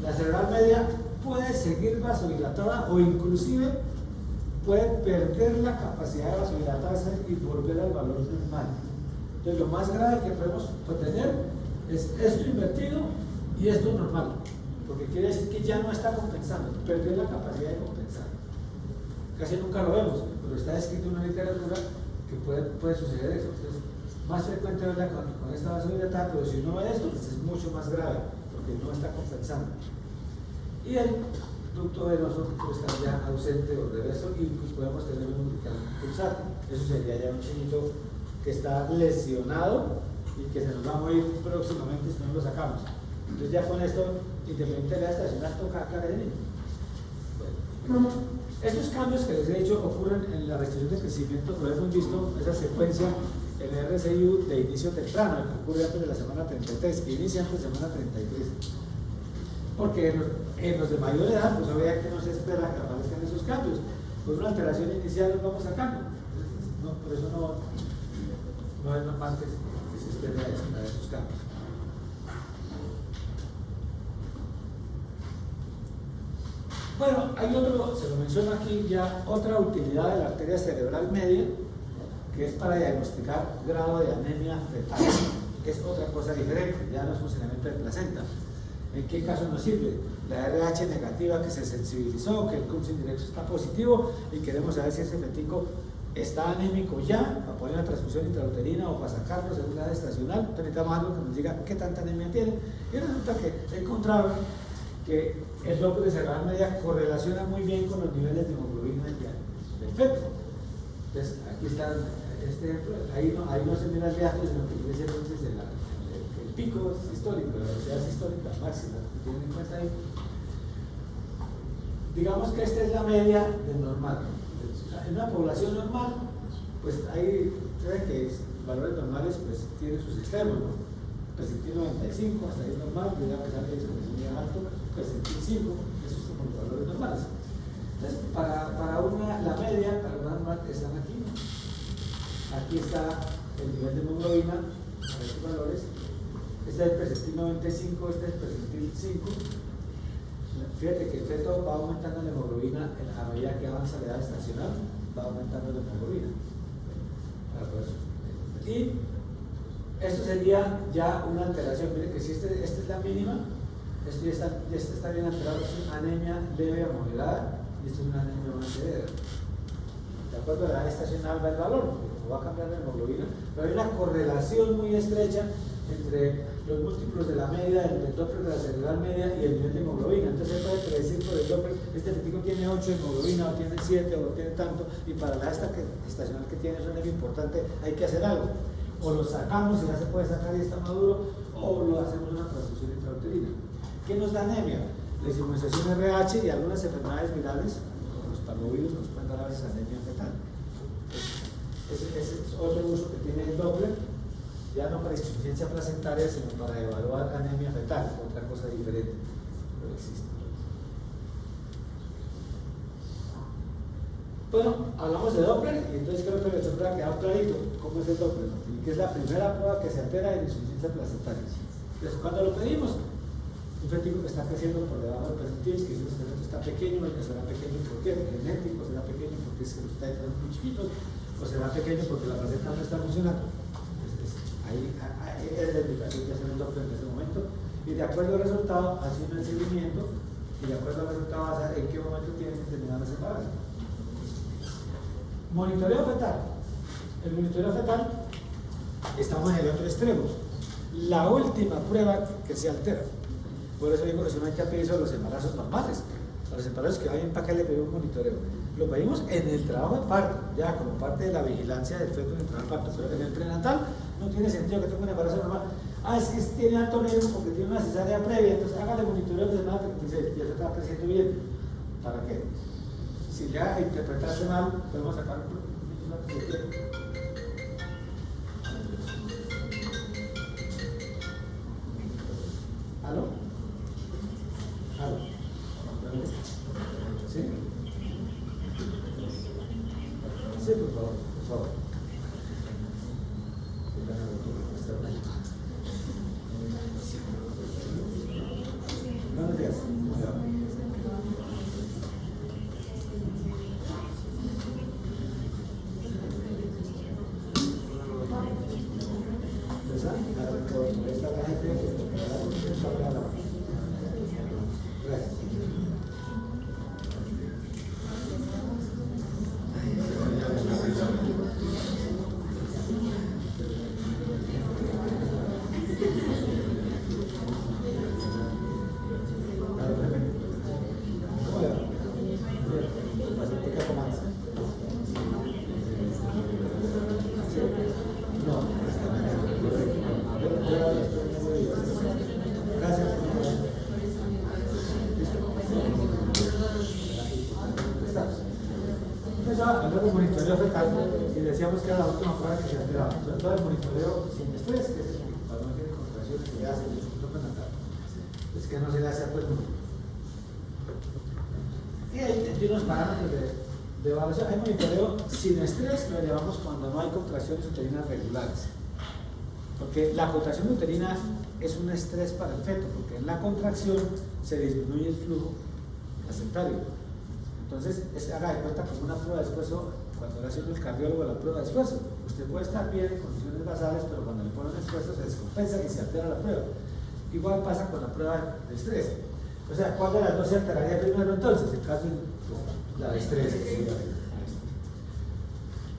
La cerebral media puede seguir vasodilatada o inclusive puede perder la capacidad de vasodilatarse y volver al valor normal. Entonces, lo más grave que podemos tener es esto invertido y esto normal, porque quiere decir que ya no está compensando, perdió la capacidad de compensar. Casi nunca lo vemos, pero está escrito en una literatura que puede suceder eso. Entonces, más frecuente verla con esta vasodilatada, pero si uno ve esto, pues es mucho más grave, porque no está compensando. Y el ducto venoso puede estar ya ausente o reverso y pues podemos tener un umbilical pulsante. Eso sería ya un chinito que está lesionado y que se nos va a morir próximamente si no lo sacamos. Entonces ya con esto, independiente de la estacional, toca acá de niño. Bueno, estos cambios que les he dicho ocurren en la restricción de crecimiento, lo hemos visto, esa secuencia en el RCIU de inicio temprano, que ocurre antes de la semana 33, que inicia antes de la semana 33. Porque en los de mayor edad, pues obviamente no se espera que aparezcan esos cambios. Con una alteración inicial los vamos sacando. No, por eso no es normal que se espere a esos cambios. Bueno, hay otro, se lo menciono aquí ya, otra utilidad de la arteria cerebral media, que es para diagnosticar grado de anemia fetal. Es otra cosa diferente, ya no es funcionamiento de placenta. ¿En qué caso nos sirve? La RH negativa que se sensibilizó, que el CUMS indirecto está positivo y queremos saber si ese fetico está anémico ya, para poner una transfusión intrauterina o para sacarlo según la edad estacional. Entonces necesitamos algo que nos diga qué tanta anemia tiene. Y resulta que encontraron que el Doppler cerebral media correlaciona muy bien con los niveles de hemoglobina del feto. Entonces aquí está este ejemplo, ahí no se mira el diástole, sino que quiere decir entonces el pico sistólico, la velocidad sistólica máxima, que tienen en cuenta ahí. Digamos que esta es la media del normal. En una población normal, pues hay, ¿saben que valores normales pues tienen sus extremos, ¿no? Percentil 95, hasta ahí es normal, yo ya pensaba que eso es muy alto, percentil 5, esos son los valores normales. Entonces, para la media, para una normal, están aquí, ¿no? Aquí está el nivel de hemoglobina, para estos valores. Este es el percentil 95, este es el percentil 5. Fíjate que el feto va aumentando la hemoglobina a medida que avanza la edad estacional, va aumentando la hemoglobina. Y esto sería ya una alteración. Miren que si esta es la mínima, esto ya está bien alterado, es una anemia leve a moderada y esto es una anemia más severa. De acuerdo a la edad estacional va el valor, porque como va a cambiar la hemoglobina, pero hay una correlación muy estrecha entre los múltiplos de la media, del Doppler de la cerebral media y el nivel de hemoglobina. Entonces se puede predecir por el Doppler, este fetico tiene 8 de hemoglobina, o tiene 7, o tiene tanto, y para la estacional que tiene eso es muy importante, hay que hacer algo. O lo sacamos, si ya se puede sacar y está maduro, o lo hacemos una transfusión intrauterina. ¿Qué nos da anemia? La inmunización RH y algunas enfermedades virales, como los parvovirus, nos pueden dar a veces anemia fetal. Ese es otro uso que tiene el Doppler, ya no para insuficiencia placentaria, sino para evaluar anemia fetal, otra cosa diferente, pero existe. Bueno, hablamos de Doppler y entonces creo que les habrá quedado clarito cómo es el Doppler, ¿no? Y que es la primera prueba que se altera en insuficiencia placentaria. Entonces, cuando lo pedimos, un fetico que está creciendo por debajo del percentil, que el feto está pequeño, el que será pequeño porque es genético, será pequeño porque es que los está entrando muy chiquitos, o será pequeño porque la placenta no está funcionando. Ahí es la indicación que hacer el Doppler en ese momento, y de acuerdo al resultado hace un seguimiento, y de acuerdo al resultado va a saber en qué momento tiene que terminar de separarse. Monitoreo fetal. El monitoreo fetal, estamos en el otro extremo, la última prueba que se altera. Por eso digo que si no hay que pedir eso a los embarazos normales, a los embarazos que vayan para acá le pedimos monitoreo. Lo pedimos en el trabajo de parto, ya como parte de la vigilancia del feto en el trabajo de parto, pero en el prenatal no tiene sentido que tenga un embarazo normal. Es que tiene alto riesgo porque tiene una cesárea previa, entonces hágale monitoreo de semana 36, ya se está creciendo bien. ¿Para qué? Si ya interpretaste mal, podemos sacar una perspectiva. ¿Aló? ¿Aló? ¿Sí? Sí, por favor, por favor. Buenos días. Hablamos de monitoreo fetal y decíamos que era la última prueba que se alteraba, sobre todo el monitoreo sin estrés, que es el cuando no tiene contracciones que le hace el punto prenatal, es que no se le hace a todo el mundo. Y hay unos parámetros de evaluación. Hay monitoreo sin estrés, lo llevamos cuando no hay contracciones uterinas regulares, porque la contracción uterina es un estrés para el feto, porque en la contracción se disminuye el flujo asentario. Entonces, haga de cuenta como una prueba de esfuerzo, cuando le hace el cardiólogo la prueba de esfuerzo. Usted puede estar bien en condiciones basales, pero cuando le ponen esfuerzo se descompensa y se altera la prueba. Igual pasa con la prueba de estrés. O sea, ¿cuál de las dos se alteraría primero entonces? En caso de la de estrés.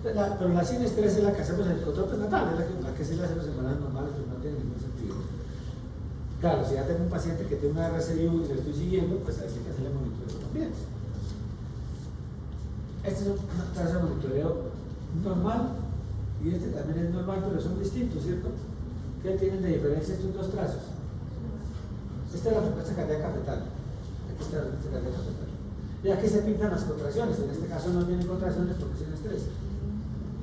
Pero la sin estrés es la que hacemos en el control prenatal, es la que sí la hacemos en embarazo normales, pero no tiene ningún sentido. Claro, si ya tengo un paciente que tiene una RCIU y le estoy siguiendo, pues a veces hay que hacerle monitoreo también. Este es un trazo de monitoreo normal y este también es normal, pero son distintos, ¿cierto? ¿Qué tienen de diferencia estos dos trazos? Esta es la frecuencia cardíaca fetal. Aquí está la frecuencia cardíaca fetal. Y aquí se pintan las contracciones. En este caso no vienen contracciones porque es estrés.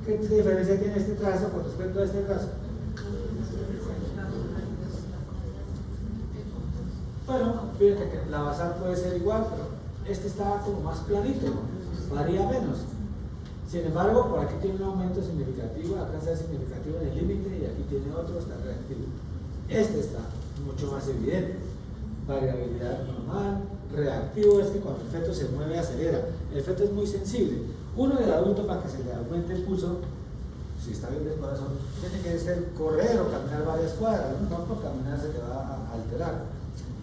¿Qué diferencia tiene este trazo con respecto a este trazo? Bueno, fíjate que la basal puede ser igual, pero este está como más planito, varía menos. Sin embargo, por aquí tiene un aumento significativo, acá está significativo en el límite y aquí tiene otro, está reactivo. Este está mucho más evidente. Variabilidad normal, reactivo es que cuando el feto se mueve acelera. El feto es muy sensible. Uno del adulto, para que se le aumente el pulso, si está bien del corazón, tiene que ser correr o caminar varias cuadras, no por caminar se te va a alterar.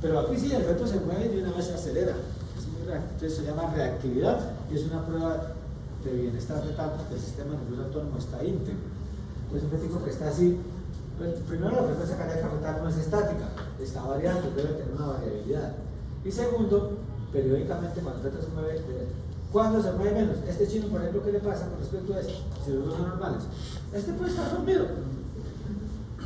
Pero aquí sí el feto se mueve y de una vez se acelera. Es muy reactivo. Entonces se llama reactividad y es una prueba de bienestar fetal porque el sistema nervioso autónomo está íntegro. Entonces un fetico que está así, pues, primero la frecuencia cardíaca fetal no es estática, está variando, debe tener una variabilidad. Y segundo, periódicamente cuando el feto se mueve, ¿cuándo se mueve menos? Este chino, por ejemplo, ¿qué le pasa con respecto a esto? Si los dos son normales. Este puede estar dormido.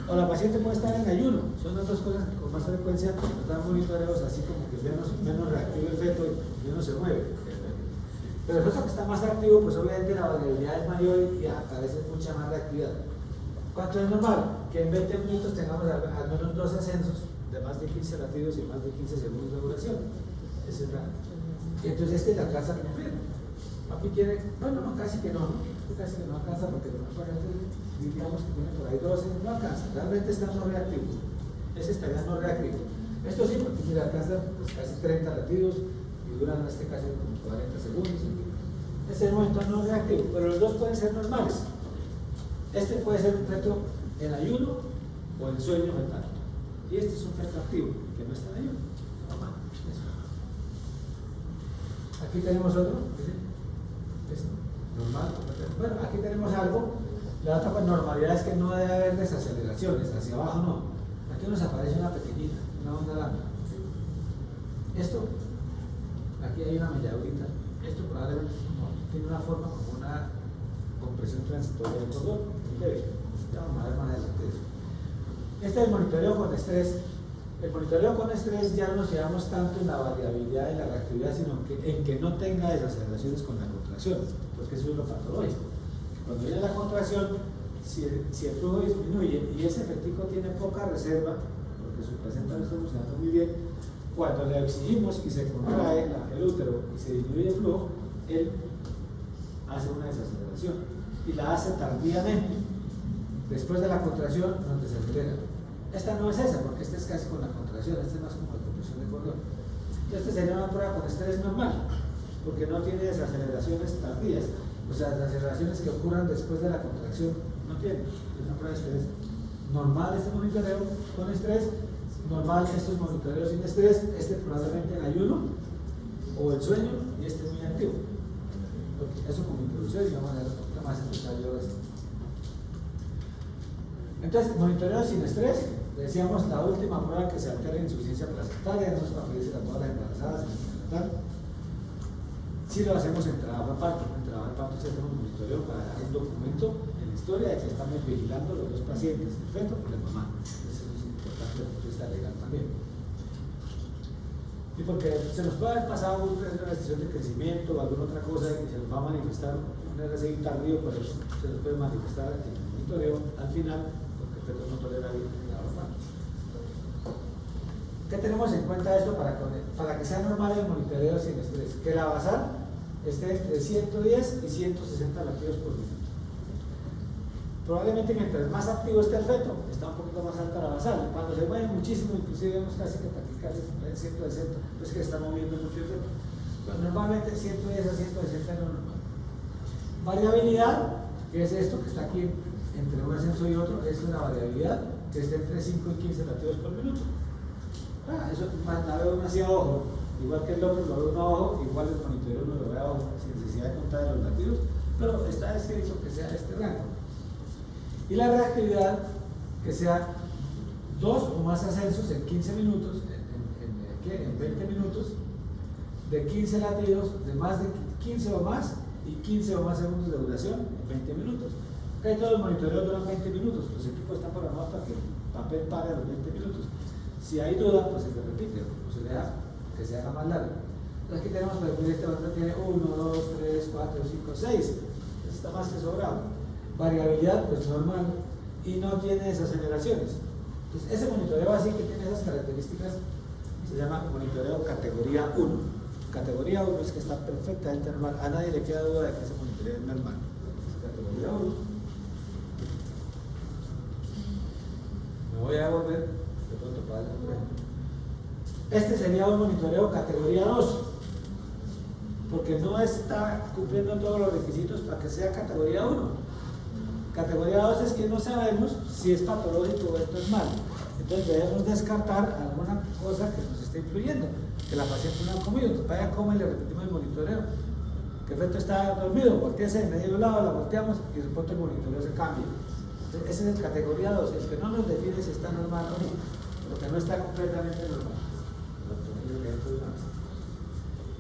O la paciente puede estar en ayuno. Son las dos cosas que con más frecuencia nos dan monitoreos así como que menos reactivo el feto y menos se mueve. Pero el feto que está más activo, pues obviamente la variabilidad es mayor y aparece mucha más reactividad. ¿Cuánto es normal? Que en 20 minutos tengamos al menos 2 ascensos de más de 15 latidos y más de 15 segundos de duración. Esa es la... Entonces este la alcanza a cumplir. Aquí tiene, bueno, no, casi que no, casi que no alcanza porque digamos que tiene por ahí 12, no alcanza, realmente está no reactivo. Ese estaría no reactivo. Esto sí, porque mira, alcanza pues, casi 30 latidos y duran en este caso como 40 segundos. Ese es el momento no reactivo, pero los dos pueden ser normales. Este puede ser un feto en ayuno o en sueño fetal. Y este es un feto activo, que no está en ayuno. Aquí tenemos otro, normal. Bueno, aquí tenemos algo. La otra normalidad es que no debe haber desaceleraciones, hacia abajo no. Aquí nos aparece una pequeñita, una onda larga. Esto, aquí hay una melladurita. Esto probablemente tiene una forma como una compresión transitoria del cordón. Ya vamos a ver más adelante eso. Este es el monitoreo con estrés. El monitoreo con estrés ya no nos quedamos tanto en la variabilidad y la reactividad, sino en que no tenga desaceleraciones con la contracción, porque eso es lo patológico. Cuando viene la contracción, si el flujo disminuye y ese efectivo tiene poca reserva, porque su placenta no está funcionando muy bien, cuando le exigimos y se contrae el útero y se disminuye el flujo, él hace una desaceleración y la hace tardíamente. Después de la contracción nos desacelera. Esta no es esa, porque esta es casi con la contracción, esta es más como la compresión de cordón. Esta sería una prueba con estrés normal, porque no tiene desaceleraciones tardías. O sea, las aceleraciones que ocurran después de la contracción no tiene. Es una prueba de estrés normal, este monitoreo con estrés, normal estos monitoreos sin estrés, este probablemente en ayuno o en sueño, y este es muy activo. Eso como introducción y vamos a ver un poquito más en detalle ahora. Entonces, monitoreo sin estrés, decíamos la última prueba que se altera la insuficiencia placentaria, no es para pedirse a todas las embarazadas en tal. Si lo hacemos en trabajo de parto, en trabajo de parto se hace un monitoreo para dar un documento en la historia de que estamos vigilando los dos pacientes, el feto y la mamá. Eso es importante desde el punto de vista legal también. Y porque se nos puede haber pasado una restricción de crecimiento o alguna otra cosa y se nos va a manifestar un RCI tardío, por eso se nos puede manifestar en el monitoreo al final, porque el feto no tolera bien el trabajo de parto. ¿Qué tenemos en cuenta esto para que sea normal el monitoreo sin estrés? Que la basal esté entre 110 y 160 latidos por minuto. Probablemente mientras más activo esté el feto, está un poquito más alta la basal. Cuando se mueve muchísimo, inclusive vemos casi que taquicardia en 160, pues que está moviendo mucho el feto. Pero normalmente 110 a 160 es lo normal. Variabilidad, que es esto que está aquí entre un ascenso y otro, es una variabilidad que está entre 5 y 15 latidos por minuto. Eso la veo así a ojo, igual que el otro lo veo uno a ojo, igual el monitoreo uno lo ve a ojo, sin necesidad de contar los latidos, pero está escrito que sea este rango. Y la reactividad, que sea 2 o más ascensos en 15 minutos, en 20 minutos, de 15 latidos, de más de 15 o más, y 15 o más segundos de duración en 20 minutos. Casi todos los monitoreos duran 20 minutos, los equipos están programados para que el papel pare a los 20 minutos. Si hay duda, pues se repite, o se le da que se haga más largo. Entonces aquí tenemos, por ejemplo, este otro tiene 1, 2, 3, 4, 5, 6. Está más que sobrado. Variabilidad, pues normal, y no tiene desaceleraciones. Entonces ese monitoreo así que tiene esas características se llama monitoreo categoría 1. Categoría 1 es que está perfectamente normal. A nadie le queda duda de que ese monitoreo es normal. Es categoría 1. Me voy a volver de pronto para el nombre. Este sería un monitoreo categoría 2, porque no está cumpliendo todos los requisitos para que sea categoría 1. Categoría 2 es que no sabemos si es patológico o esto es mal. Entonces debemos descartar alguna cosa que nos esté influyendo, que la paciente no ha comido. Entonces vaya, come y le repetimos el monitoreo. Que efecto está dormido, voltease de medio lado, la volteamos y de pronto el monitoreo se cambia. Entonces, ese es el categoría 2, el que no nos define si está normal o no, pero que no está completamente normal.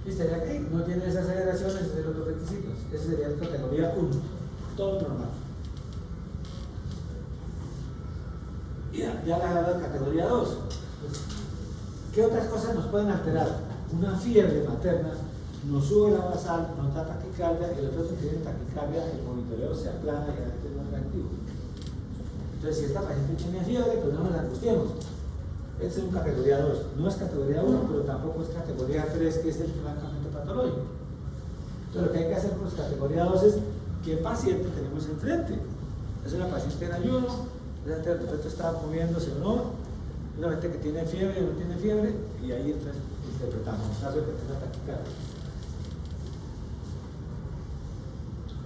Y sería que no tiene desaceleraciones, ese es el otro requisito. Ese sería el categoría 1, todo normal. Y ya le he dado categoría 2. Pues, ¿qué otras cosas nos pueden alterar? Una fiebre materna nos sube la basal, nos da taquicardia, y los otros que tienen taquicardia, el monitoreo se aplana y la gente no es reactivo. Entonces, si esta paciente tiene fiebre, pues no nos angustiemos. Este es un categoría 2. No es categoría 1, pero tampoco es categoría 3, que es el francamente patológico. Entonces, lo que hay que hacer con los categoría 2 es qué paciente tenemos enfrente. Es una paciente en ayuno, de repente está moviéndose o no, una paciente que tiene fiebre o no tiene fiebre, y ahí entonces interpretamos, en caso de que tenga taquicardia.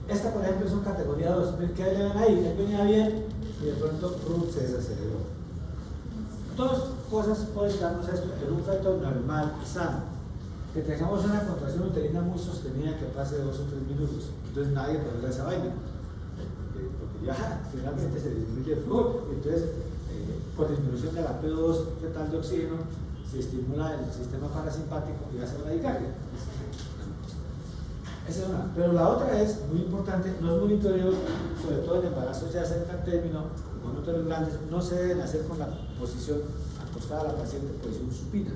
Esta, por ejemplo, es una categoría 2. ¿Qué le ven ahí? Él venía bien y de pronto se desaceleró. Dos cosas pueden darnos esto en un feto normal y sano. Que tengamos una contracción uterina muy sostenida que pase de 2 o 3 minutos. Entonces nadie tolera esa vaina. Porque ya finalmente se disminuye el flujo. Entonces, por disminución de la P2 fetal de oxígeno, se estimula el sistema parasimpático y hace bradicardia. Esa es una. Pero la otra es muy importante: los monitoreos, sobre todo en embarazos ya cerca al término, con úteros grandes, no se deben hacer con la posición acostada a la paciente, posición supina,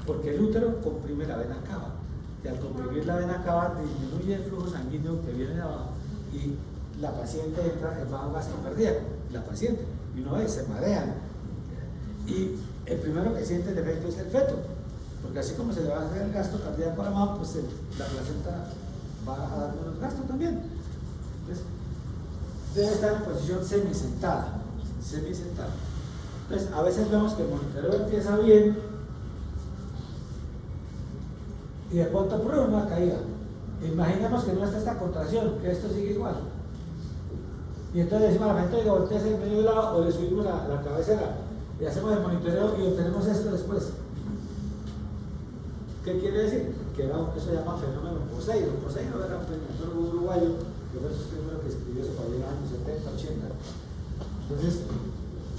porque el útero comprime la vena cava, y al comprimir la vena cava disminuye el flujo sanguíneo que viene de abajo y la paciente entra en bajo gasto cardíaco, la paciente, y uno ve, se marean, y el primero que siente el efecto es el feto, porque así como se le va a hacer el gasto cardíaco a la mamá, pues la placenta va a dar menos gasto también. Entonces, debe estar en posición semisentada. Entonces, a veces vemos que el monitoreo empieza bien y de pronto prueba una caída. Imaginemos que no está esta contracción, que esto sigue igual. Y entonces decimos a la gente, oiga, voltease en medio de lado, o le subimos la cabecera y hacemos el monitoreo y obtenemos esto después. ¿Qué quiere decir? Que eso se llama fenómeno Poseidon. Poseidon era un pensador uruguayo que fue el primero que escribió eso para los años 70, 80. Entonces,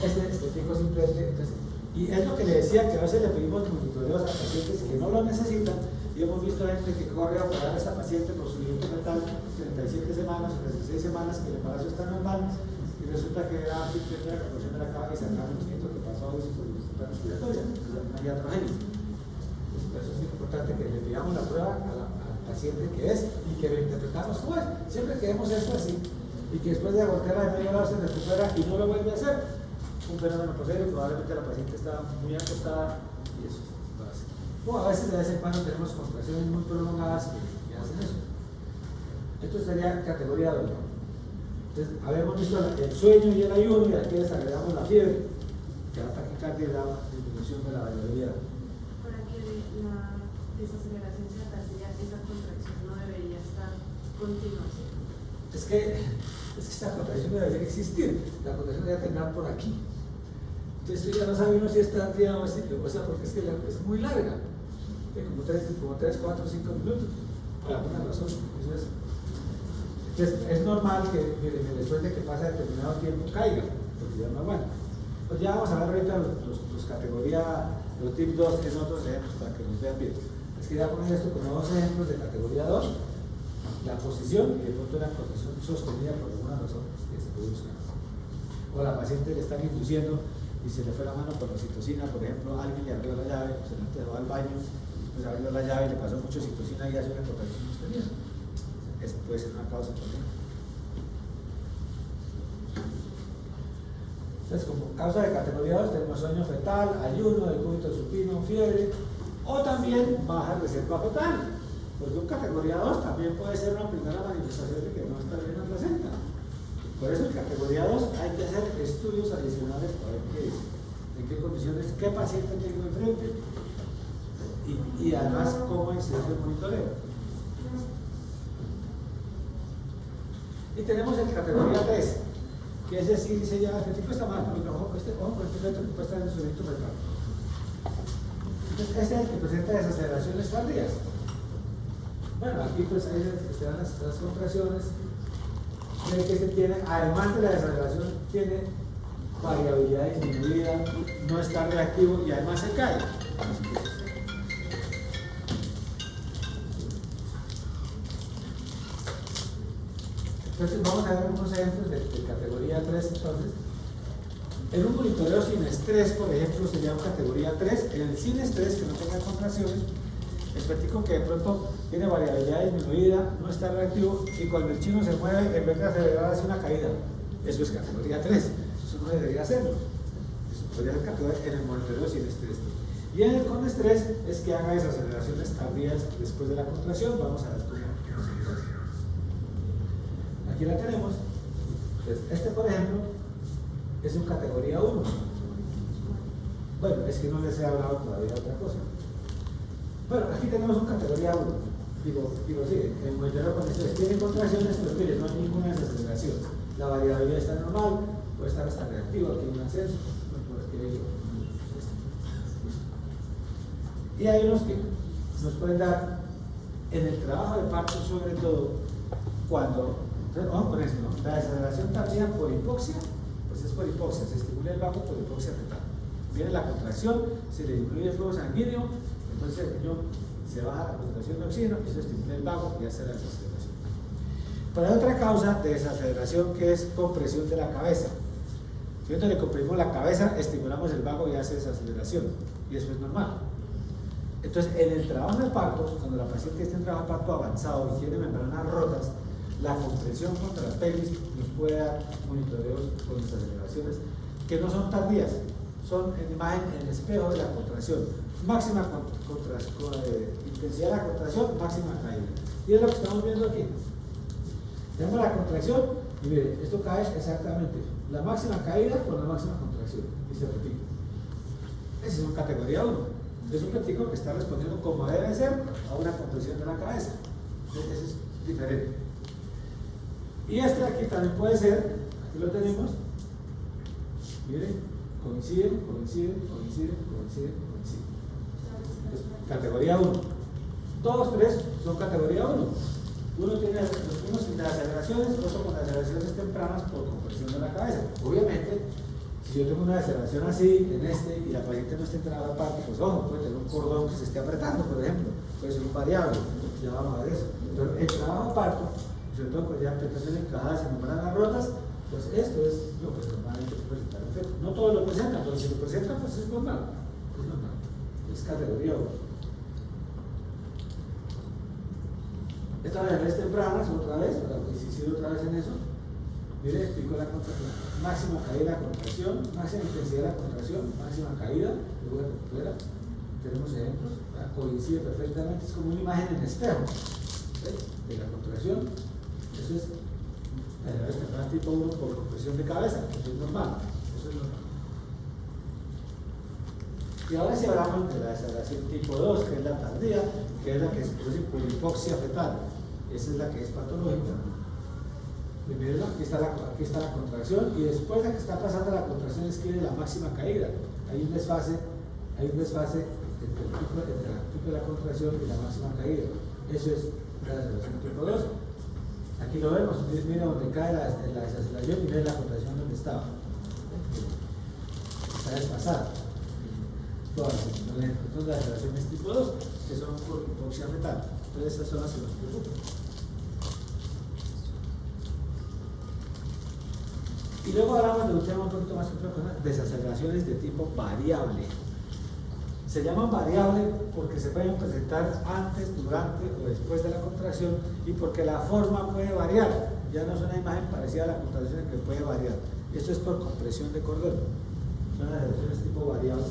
este tipo simplemente. Y es lo que le decía, que a veces le pedimos monitoreos a pacientes que no lo necesitan, y hemos visto gente que corre a operar a esta paciente por su siguiente fetal 37 semanas o 36 semanas, que el embarazo está normal, y resulta que era simplemente la contracción de la cava y sacar un mosquito que pasó a veces por dificultad respiratoria, una iatrogenia. Por eso es importante que le pidamos la prueba al paciente que es y que lo interpretamos como es. Siempre que vemos esto así y que después de voltearla de medio lado se recupera y no lo vuelve a hacer, un fenómeno posterior, probablemente la paciente está muy acostada y eso es básico. O a veces de vez en cuando tenemos contracciones muy prolongadas que hacen eso. Esto sería categoría 2. Entonces, habíamos visto el sueño y el ayuno, y aquí les agregamos la fiebre, que la taquicardia y la disminución de la variabilidad. Para que la desaceleración sea tal, esa contracción no debería estar continua. Es que esta contracción no debería existir, la contracción debe terminar por aquí. Entonces ya no sabe uno si está día o sea, porque es que es muy larga, como 3, 4, 5 minutos, por alguna razón. Entonces es normal que después de que pasa determinado tiempo caiga, porque ya no aguanta. Pues ya vamos a ver ahorita los categoría, los tip 2 en otros ejemplos para que nos vean bien. Les quería poner esto como 2 ejemplos de categoría 2, la posición y de pronto una posición sostenida por alguna razón que se puede buscar. O la paciente le están induciendo y se le fue la mano por la oxitocina, por ejemplo, alguien le abrió la llave, se la dejó al baño, pues abrió la llave y le pasó mucho oxitocina y hace una contracción sostenida. Eso puede ser una causa también. Entonces, como causa de categoría 2 tenemos sueño fetal, ayuno, decúbito supino, fiebre, o también baja reserva fetal, porque un categoría 2 también puede ser una primera manifestación de que no está bien la placenta. Por eso en categoría 2 hay que hacer estudios adicionales para ver qué es, en qué condiciones, qué paciente tengo enfrente y además cómo incidir el monitoreo. Y tenemos en categoría 3, que es decir, dice ya, este tipo está mal, ojo con este método que puede estar en su evento mental. Entonces, este es el que presenta desaceleraciones tardías. Bueno, aquí pues ahí se dan las contracciones, que se tiene, además de la desaceleración, tiene variabilidad disminuida, no está reactivo y además se cae. Entonces vamos a ver unos ejemplos de categoría 3 entonces. En un monitoreo sin estrés, por ejemplo, sería una categoría 3. En el sin estrés, que no tenga contracciones, específico que de pronto tiene variabilidad disminuida, no está reactivo y cuando el chino se mueve, en vez de acelerar hace una caída. Eso es categoría 3. Eso no debería hacerlo. Eso podría ser categoría en el monitoreo sin estrés. Y en el con estrés es que haga desaceleraciones tardías después de la contracción. Vamos a ver cómo se hace. Aquí la tenemos. Entonces, este, por ejemplo, es un categoría 1. Bueno, es que no les he hablado todavía de otra cosa. Bueno, aquí tenemos un categoría 1. Digo sí, el monitoreo con estrés tiene contracciones, pero mire, no hay ninguna desaceleración. La variabilidad está normal, puede estar hasta reactivo, aquí hay un ascenso. Y hay unos que nos pueden dar en el trabajo de parto, sobre todo cuando, vamos con eso, ¿no? La desaceleración tardía por hipoxia, pues es por hipoxia, se estimula el vago por hipoxia fetal. Viene la contracción, se le disminuye el flujo sanguíneo, entonces el riñón se baja la concentración de oxígeno y se estimula el vago y hace la desaceleración. Pero hay otra causa de desaceleración que es compresión de la cabeza. Si nosotros le comprimimos la cabeza, estimulamos el vago y hace desaceleración, y eso es normal. Entonces, en el trabajo de parto, cuando la paciente está en trabajo de parto avanzado y tiene membranas rotas, la compresión contra la pelvis nos puede dar monitoreos con desaceleraciones que no son tardías, son en imagen en el espejo de la contracción. Máxima intensidad de la contracción, máxima caída. Y es lo que estamos viendo aquí. Tenemos la contracción y mire, esto cae exactamente la máxima caída con la máxima contracción y se repite. Esa es una categoría 1. Es un platico que está respondiendo como debe ser a una compresión de la cabeza. Ese es diferente. Y este aquí también puede ser, aquí lo tenemos, miren, coincide. Categoría 1. Todos 3 son categoría 1. Uno tiene los unos sin aceleraciones, otro con aceleraciones tempranas por compresión de la cabeza. Obviamente, si yo tengo una desaceleración así en este y la paciente no está entrada aparte, pues ojo, puede tener un cordón que se esté apretando, por ejemplo, puede ser un variable, ya vamos a ver eso. Pero el trabajo parto, sobre todo cuando ya apretaciones encajadas y membranas rotas, pues esto es lo que normalmente puede presentar efecto. No todos lo presentan, pero si lo presentan, pues es normal. Es normal. Es categoría 1. Esta vez tempranas, otra vez, para insistir otra vez en eso. Mire, explico la contracción. Máxima caída de la contracción, máxima intensidad de la contracción, máxima caída, luego recupera. Tenemos ejemplos, coincide perfectamente, es como una imagen en espejo de la contracción. Eso es la vez temprana tipo 1 por compresión de cabeza, eso es normal. Y ahora sí hablamos de la desaceleración tipo 2, que es la tardía, que es la que se produce por hipoxia fetal. Esa es la que es patológica. Primero aquí está la contracción y después de que está pasando la contracción es que viene la máxima caída. Hay un desfase entre el pico de la contracción y la máxima caída. Eso es la desaceleración tipo 2. Aquí lo vemos, mira donde cae la desaceleración y mira la contracción donde estaba. Está desfasada. Todas las desaceleraciones tipo 2, que son por hipoxia fetal. Entonces esas son las que nos preocupan. Y luego hablamos de un tema un poquito más complejo, desaceleraciones de tipo variable. Se llaman variable porque se pueden presentar antes, durante o después de la contracción y porque la forma puede variar. Ya no es una imagen parecida a la contracción que puede variar. Esto es por compresión de cordón. Son las desaceleraciones tipo variable.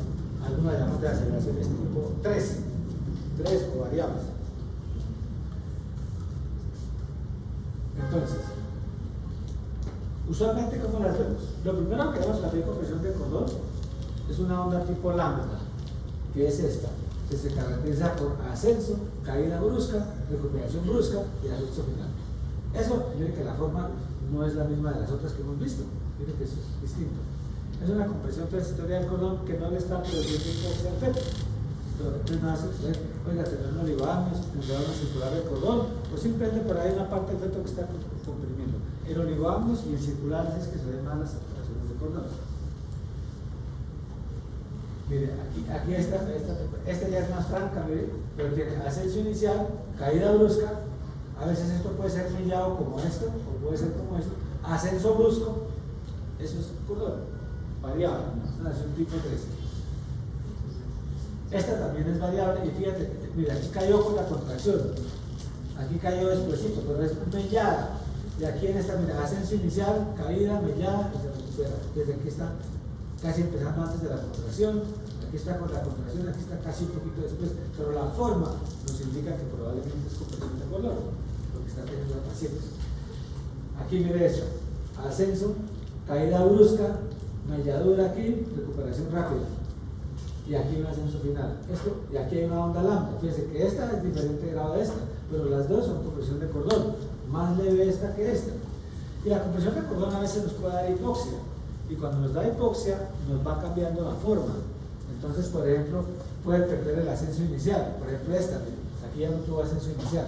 Algunas llamamos de aceleraciones tipo 3 o variables. Entonces, usualmente, ¿cómo las vemos? Lo primero que vemos en la compresión de cordón es una onda tipo lambda, que es esta, que se caracteriza por ascenso, caída brusca, recuperación brusca y ascenso final. Eso, miren que la forma no es la misma de las otras que hemos visto, miren que eso es distinto. Es una compresión transitoria del cordón que no le está produciendo hipoxia al feto. Entonces no hace usted, oiga, tener un oligoamnios, tendrá una circular del cordón, o simplemente por ahí una parte del feto que está comprimiendo. El oligoamnios y el circular es que se ven más las saturaciones del cordón. Mire, aquí esta ya es más franca, mire, pero tiene ascenso inicial, caída brusca, a veces esto puede ser mellado como esto, o puede ser como esto, ascenso brusco, eso es cordón. Variable, ¿no? Es un tipo 3. Esta también es variable y fíjate, mira, aquí cayó con la contracción, aquí cayó despuesito, pero es mellada. Y aquí en esta, mira, ascenso inicial, caída, mellada y se recupera. Desde aquí está casi empezando antes de la contracción, aquí está con la contracción, aquí está casi un poquito después, pero la forma nos indica que probablemente es compresión de color, lo que está teniendo la paciente. Aquí mire eso, ascenso, caída brusca, melladura aquí, recuperación rápida. Y aquí un ascenso final. Y aquí hay una onda lambda. Fíjense que esta es diferente grado de esta, pero las dos son compresión de cordón. Más leve esta que esta. Y la compresión de cordón a veces nos puede dar hipoxia. Y cuando nos da hipoxia, nos va cambiando la forma. Entonces, por ejemplo, puede perder el ascenso inicial. Por ejemplo, esta, aquí ya no tuvo ascenso inicial.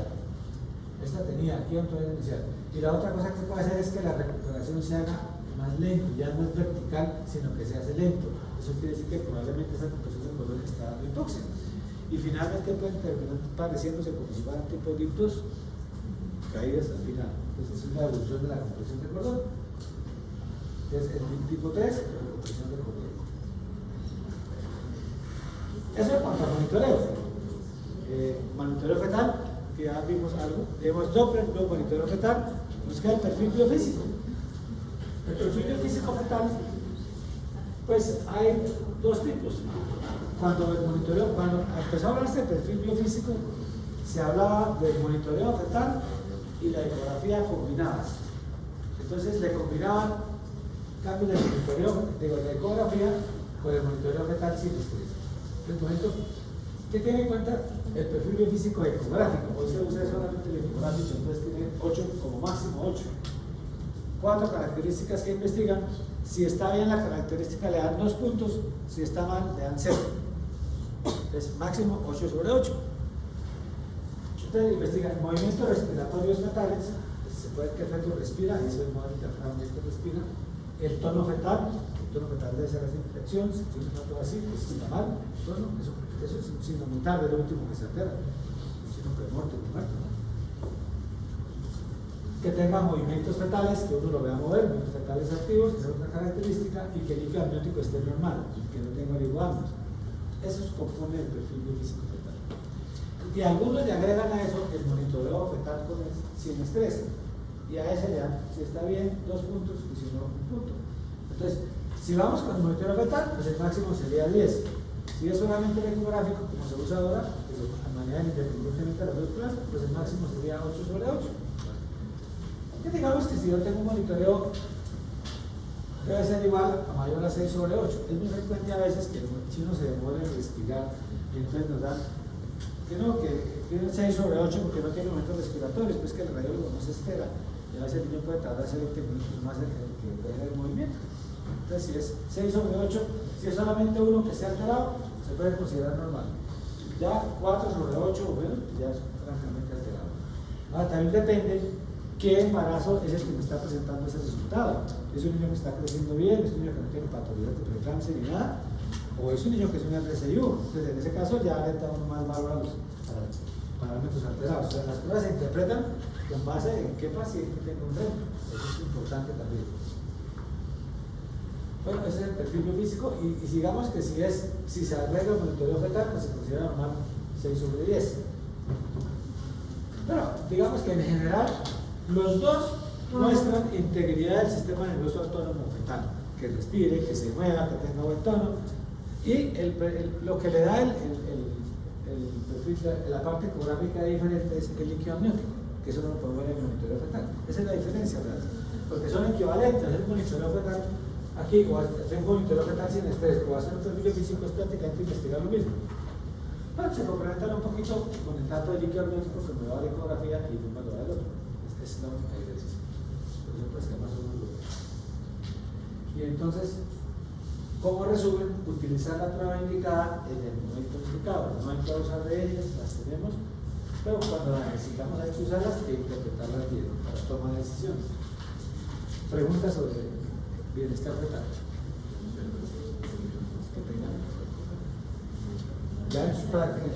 Esta tenía, aquí ya no tuvo ascenso inicial. Y la otra cosa que puede hacer es que la recuperación se haga más lento, ya no es vertical, sino que se hace lento. Eso quiere decir que probablemente esa compresión de cordón está dando hipoxia. Y finalmente pueden terminar pareciéndose como si fueran tipo dictus, caídas al final. Entonces es una evolución de la compresión de cordón. Es el tipo 3, la compresión de cordón. Eso en cuanto a monitoreo. Monitoreo fetal, que ya vimos algo. Tenemos Doppler, luego monitoreo fetal, nos queda el perfil biofísico. El perfil biofísico fetal, pues hay dos tipos. Cuando empezó a hablarse del perfil biofísico, se hablaba del monitoreo fetal y la ecografía combinadas. Entonces le combinaban cambios de monitoreo, de ecografía con el monitoreo fetal sin estrés. ¿Qué tiene en cuenta el perfil biofísico ecográfico? Hoy se usa solamente el ecográfico, entonces tiene 8, como máximo 8. 4 características que investigan. Si está bien la característica le dan 2 puntos, si está mal le dan 0. Entonces máximo 8 sobre 8. Ustedes investigan movimientos respiratorios fetales, se puede que el feto respira, ahí se ve el modo diafragma que respira. El tono fetal debe ser esa inflexión, si tiene un feto así, pues está mal. Eso es un signo muy tarde, lo último que se altera, sino que muerto, ¿no? Que tenga movimientos fetales, que uno lo vea mover, movimientos fetales activos, esa es otra característica, y que el líquido amniótico esté normal, que no tenga oligoamnios. Eso compone el perfil biofísico fetal. Y algunos le agregan a eso el monitoreo fetal sin estrés, y a ese le dan, si está bien, 2 puntos, y si no, 1 punto. Entonces, si vamos con el monitoreo fetal, pues el máximo sería 10. Si es solamente el ecográfico, como se usa ahora, que se manejan independientemente de las dos pruebas, pues el máximo sería 8 sobre 8. Que digamos que si yo tengo un monitoreo debe ser igual a mayor a 6/8. Es muy frecuente a veces que el chino se demore en respirar y entonces nos dan que no, que tiene 6/8 porque no tiene momentos respiratorios, pues que el radiólogo no se espera. Y a veces el niño puede tardarse 20 minutos más en que puede haber movimiento. Entonces, si es 6/8, si es solamente uno que se ha alterado, se puede considerar normal. Ya 4/8, bueno, ya es francamente alterado. Ahora, también depende qué embarazo es el que me está presentando ese resultado. ¿Es un niño que está creciendo bien? ¿Es un niño que no tiene patologías de preeclampsia ni nada? ¿O es un niño que es un RCIU? Entonces, en ese caso ya le damos más valor a los parámetros alterados. O sea, las pruebas se interpretan con base en qué paciente tengo un reto. Eso es importante también. Bueno, ese es el perfil biofísico y sigamos que si se arregla el monitoreo fetal, pues se considera normal 6/10. Pero digamos que en general los dos muestran integridad del sistema nervioso autónomo fetal, que respire, que se mueva, que tenga buen tono, y lo que le da el perfil, la parte ecográfica diferente es el líquido amniótico, que eso no lo podemos ver en el monitoreo fetal. Esa es la diferencia, ¿verdad? Porque son equivalentes, el monitoreo fetal aquí, o hacer un monitoreo fetal sin estrés, o hacer un perfil físico, es prácticamente investigar lo mismo. Bueno, se complementan un poquito con el dato de líquido amniótico que me da la ecografía y me lo da el otro. Es la única diferencia. Por eso pues que más o menos. Y entonces, como resumen, utilizar la prueba indicada en el momento indicado. No hay que usar de ellas, las tenemos, pero cuando las necesitamos hay que usarlas e interpretarlas bien para tomar decisiones. Preguntas sobre bienestar fetal. Que tengan. Ya en su práctica.